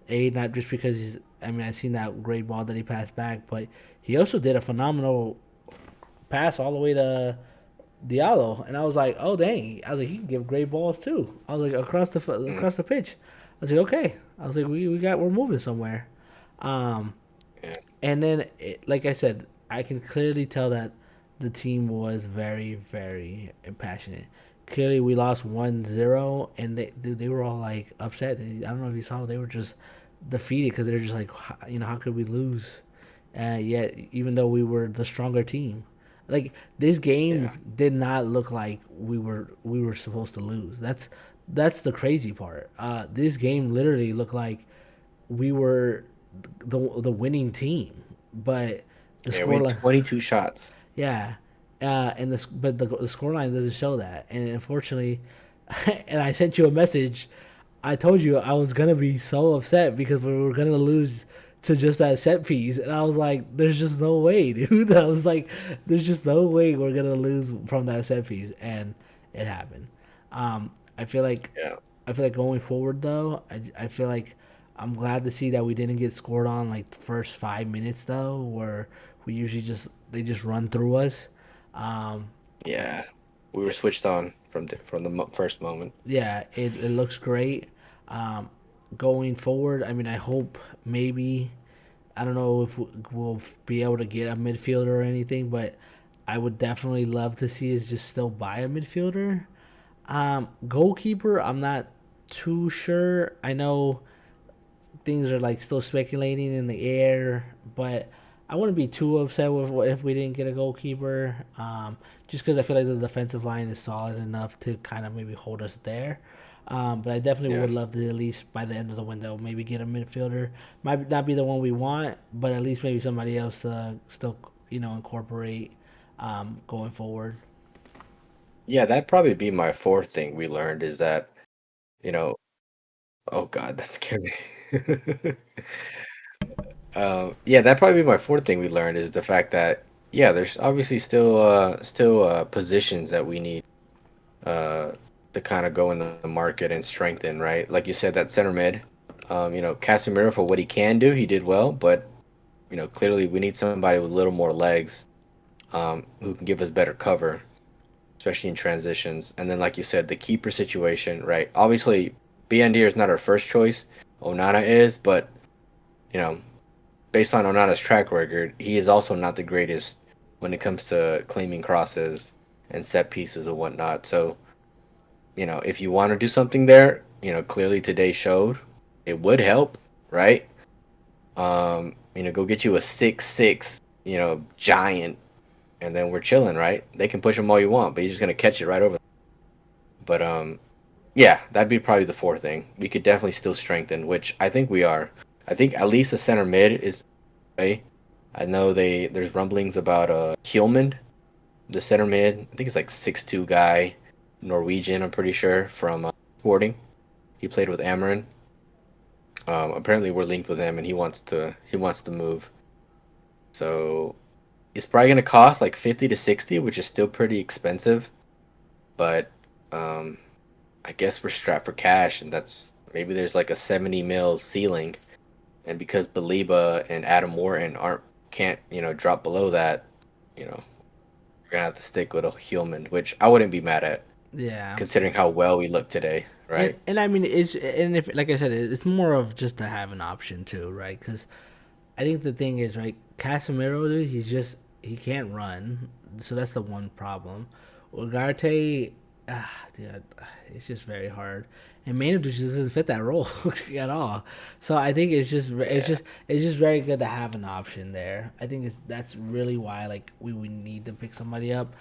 Not just because he's. I mean, I seen that great ball that he passed back, but he also did a phenomenal pass all the way to Diallo, and I was like, oh dang! I was like, he can give great balls too. I was like mm, across the pitch. I was like, okay. I was like, we're moving somewhere. Um, yeah, and then like I said, I can clearly tell that the team was very very passionate. Clearly, we lost 1-0, and they were all like upset. I don't know if you saw, they were just defeated because they're just like, how could we lose? Yet, even though we were the stronger team, like this yeah. game did not look like we were supposed to lose. That's the crazy part. This game literally looked like we were the winning team, but the Yeah, we had scoreline, 22 shots. yeah, and the scoreline doesn't show that, and unfortunately, and I sent you a message. I told you I was gonna be so upset because we were gonna lose to just that set piece, and I was like, "There's just no way, dude." I was like, "There's just no way we're gonna lose from that set piece," and it happened. I feel like Yeah, going forward though, I feel like I'm glad to see that we didn't get scored on like the first 5 minutes though, where we usually just they just run through us. Um, yeah. We were switched on from the first moment. yeah, it looks great. Um, Going forward, I mean, I hope maybe I don't know if we'll be able to get a midfielder or anything, but I would definitely love to see us just still buy a midfielder. Goalkeeper, I'm not too sure. I know things are like still speculating in the air, but I wouldn't be too upset with if we didn't get a goalkeeper. Just because I feel like the defensive line is solid enough to kind of maybe hold us there. But I definitely Yeah. would love to at least by the end of the window maybe get a midfielder. Might not be the one we want, but at least maybe somebody else to still incorporate going forward. Yeah, that'd probably be my fourth thing we learned is that, you know, oh God, that scared me. Yeah, that'd probably be my fourth thing we learned is the fact that, yeah, there's obviously still positions that we need uh to kind of go in the market and strengthen, right? Like you said, that center mid, Casemiro for what he can do, he did well, but clearly we need somebody with a little more legs, who can give us better cover, especially in transitions. And then, like you said, the keeper situation, right? Obviously, Biandir is not our first choice. Onana is, but you know, based on Onana's track record, he is also not the greatest when it comes to claiming crosses and set pieces and whatnot. So, if you want to do something there, clearly today showed it would help, right? Go get you a 6'6", giant, and then we're chilling, right? They can push them all you want, but you're just gonna catch it right over. But yeah, that'd be probably the fourth thing. We could definitely still strengthen, which I think we are. I think at least the center mid is okay. I know there's rumblings about Hjulmand, the center mid. I think it's like 6'2" guy, Norwegian. I'm pretty sure from Sporting. He played with Amorin. Apparently we're linked with him, and he wants to move. So it's probably gonna cost like 50 to 60, which is still pretty expensive. But um, I guess we're strapped for cash, and that's maybe there's like a 70 mil ceiling, and because Baliba and Adam Wharton can't drop below that, we're gonna have to stick with a human, which I wouldn't be mad at Yeah. considering how well we look today, right? And I mean it's and if like I said it's more of just to have an option too, right? Because I think the thing is right, Casemiro, dude, he can't run, so that's the one problem. Ugarte, dude, it's just very hard, and Manu just doesn't fit that role at all. So I think Yeah, it's just very good to have an option there. I think that's really why like we need to pick somebody up.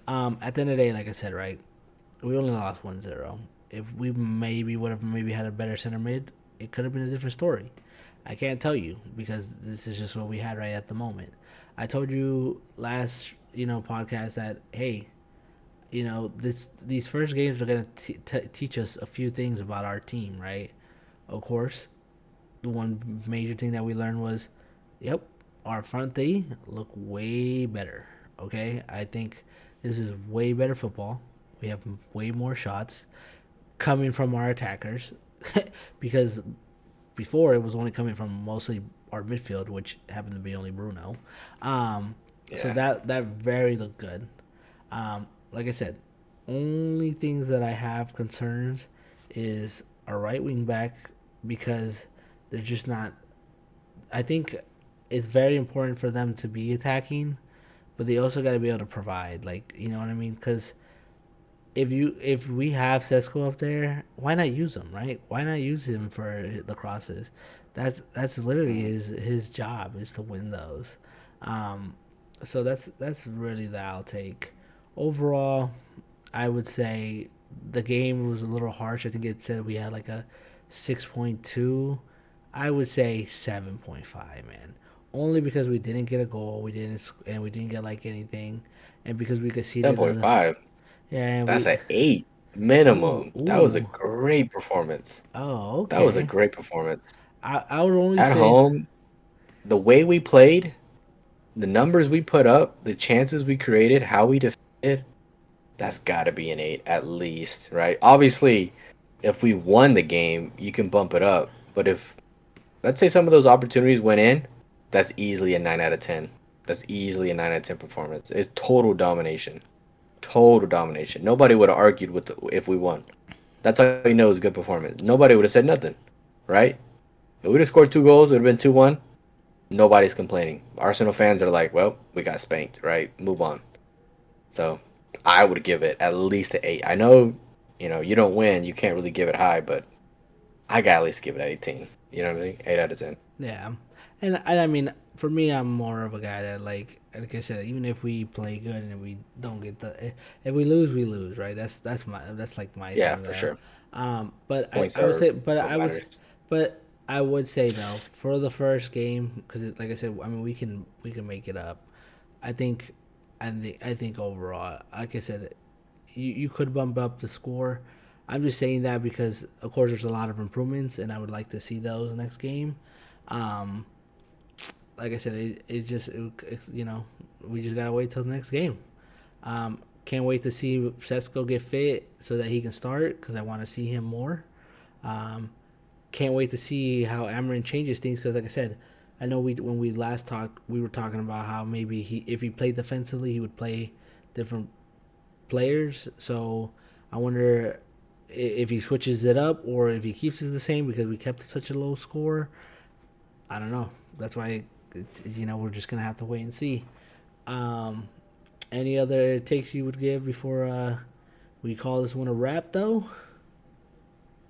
At the end of the day, like I said, right, we only lost 1-0. If we maybe would have maybe had a better center mid, it could have been a different story. I can't tell you because this is just what we had right at the moment. I told you last podcast that hey, these first games are gonna teach us a few things about our team, right? Of course, the one major thing that we learned was, yep, our front three look way better. Okay, I think this is way better football. We have way more shots coming from our attackers because before it was only coming from mostly our midfield, which happened to be only Bruno. So yeah. that very looked good. Like I said, only things that I have concerns is our right wing back because they're just not. I think it's very important for them to be attacking, but they also got to be able to provide. Like you know what I mean? Because if we have Sesko up there, why not use him, right? Why not use him for the crosses? That's literally Mhm. his job is to win those. Um, so that's really the outtake. Overall, I would say the game was a little harsh. I think it said we had like a 6.2. I would say 7.5, man. Only because we didn't get a goal, we didn't get like anything, and because we could see that the 7.5. yeah, and That's we an 8 ooh minimum. That was a ooh great performance. oh That was a okay. great performance. I would only At say home, the way we played, the numbers we put up, the chances we created, how we defended, that's got to be an 8 at least, right? Obviously, if we won the game, you can bump it up. But if, let's say some of those opportunities went in, that's easily a 9 out of 10. That's easily a 9 out of 10 performance. It's total domination. Total domination. Nobody would have argued if we won. That's how you know it's good performance. Nobody would have said nothing, right? If we would have scored 2 goals, it would have been 2-1. Nobody's complaining. Arsenal fans are like, well, we got spanked, right? Move on. So I would give it at least an 8. I know, you don't win, you can't really give it high, but I got at least give it an 18. You know what I mean? 8 out of 10. yeah, and I mean for me, I'm more of a guy that like I said, even if we play good and we don't get if we lose, we lose, right? That's like my Yeah, thing for there. sure. But Points I would are say, what matters. but I would say though for the first game because like I said, I mean we can make it up. I think I think overall, like I said, you could bump up the score. I'm just saying that because of course there's a lot of improvements and I would like to see those next game. Um, like I said, we just gotta wait till the next game. Can't wait to see Sesko get fit so that he can start because I want to see him more. Um, can't wait to see how Amarin changes things because, like I said, I know we when we last talked, we were talking about how maybe if he played defensively, he would play different players. So I wonder if he switches it up or if he keeps it the same because we kept such a low score. I don't know. That's why we're just gonna have to wait and see. Um, any other takes you would give before we call this one a wrap, though?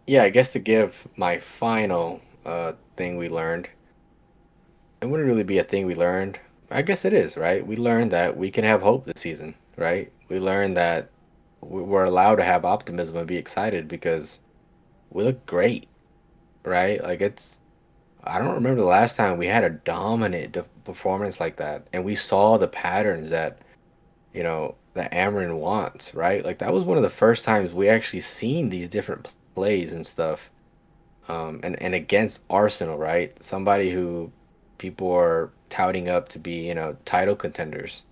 Yeah, I guess to give my final thing we learned. It wouldn't really be a thing we learned. I guess it is, right? We learned that we can have hope this season, right? We learned that we're allowed to have optimism and be excited because we look great, right? Like I don't remember the last time we had a dominant performance like that, and we saw the patterns that Amarin wants, right? Like that was one of the first times we actually seen these different plays and stuff, and against Arsenal, right? Somebody who people are touting up to be, title contenders,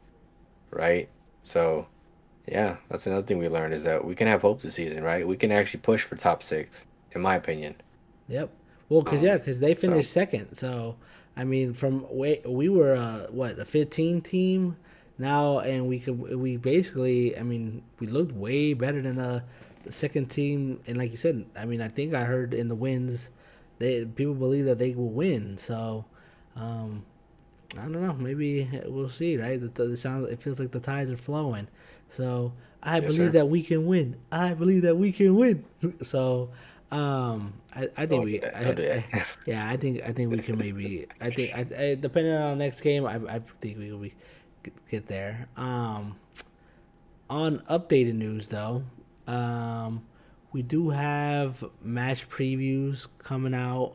right? So yeah, that's another thing we learned is that we can have hope this season, right? We can actually push for top six, in my opinion. Yep. Well, because they So finished second. So I mean, from we were a 15 team now, and we basically, I mean, we looked way better than the second team. And like you said, I mean, I think I heard in the wins, people believe that they will win. So um, I don't know. Maybe we'll see. Right? It feels like the tides are flowing. So I yes, believe sir. that we can win. I believe that we can win. So I think Don't do that. Don't do yeah, I think we can maybe. Depending on the next game, I think we will get there. On updated news though, um, we do have match previews coming out.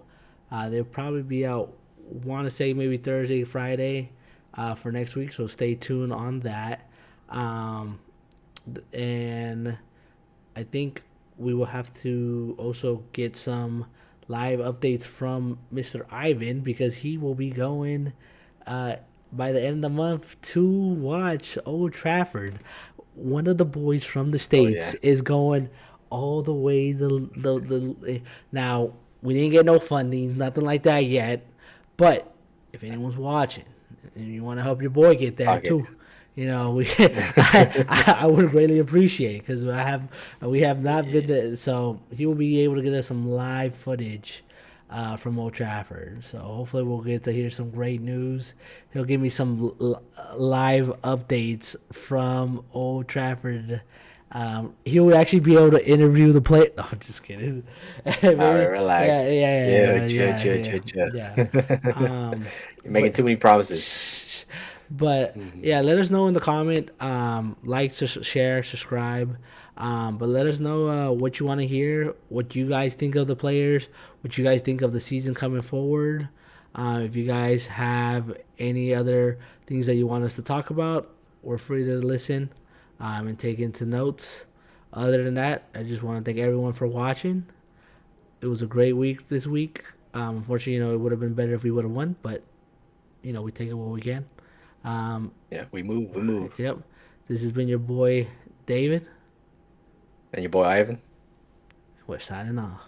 They'll probably be out. Want to say maybe Thursday, Friday, for next week. So stay tuned on that. Um, and I think we will have to also get some live updates from Mr. Ivan because he will be going uh, by the end of the month to watch Old Trafford. One of the boys from the Oh States yeah. is going all the way the now we didn't get no funding, nothing like that yet. But if anyone's watching and you want to help your boy get there Pocket. too, I would greatly appreciate because we have not been Yeah. there, so he will be able to get us some live footage from Old Trafford. So hopefully we'll get to hear some great news. He'll give me some live updates from Old Trafford. He will actually be able to interview the player. No, I'm just kidding. All right, Maybe, yeah, relax. yeah, Chill, yeah, chill, yeah, chill, yeah, chill, chill. yeah. Um, You're making but too many promises. but Hmm. yeah, let us know in the comment. Like, share, subscribe. But let us know what you want to hear, what you guys think of the players, what you guys think of the season coming forward. If you guys have any other things that you want us to talk about, we're free to listen and take into notes. Other than that, I just want to thank everyone for watching. It was a great week this week. Unfortunately, it would have been better if we would have won, but we take it what we can. Um, Yeah, we move, we move. yep. This has been your boy David. And your boy Ivan. We're signing off.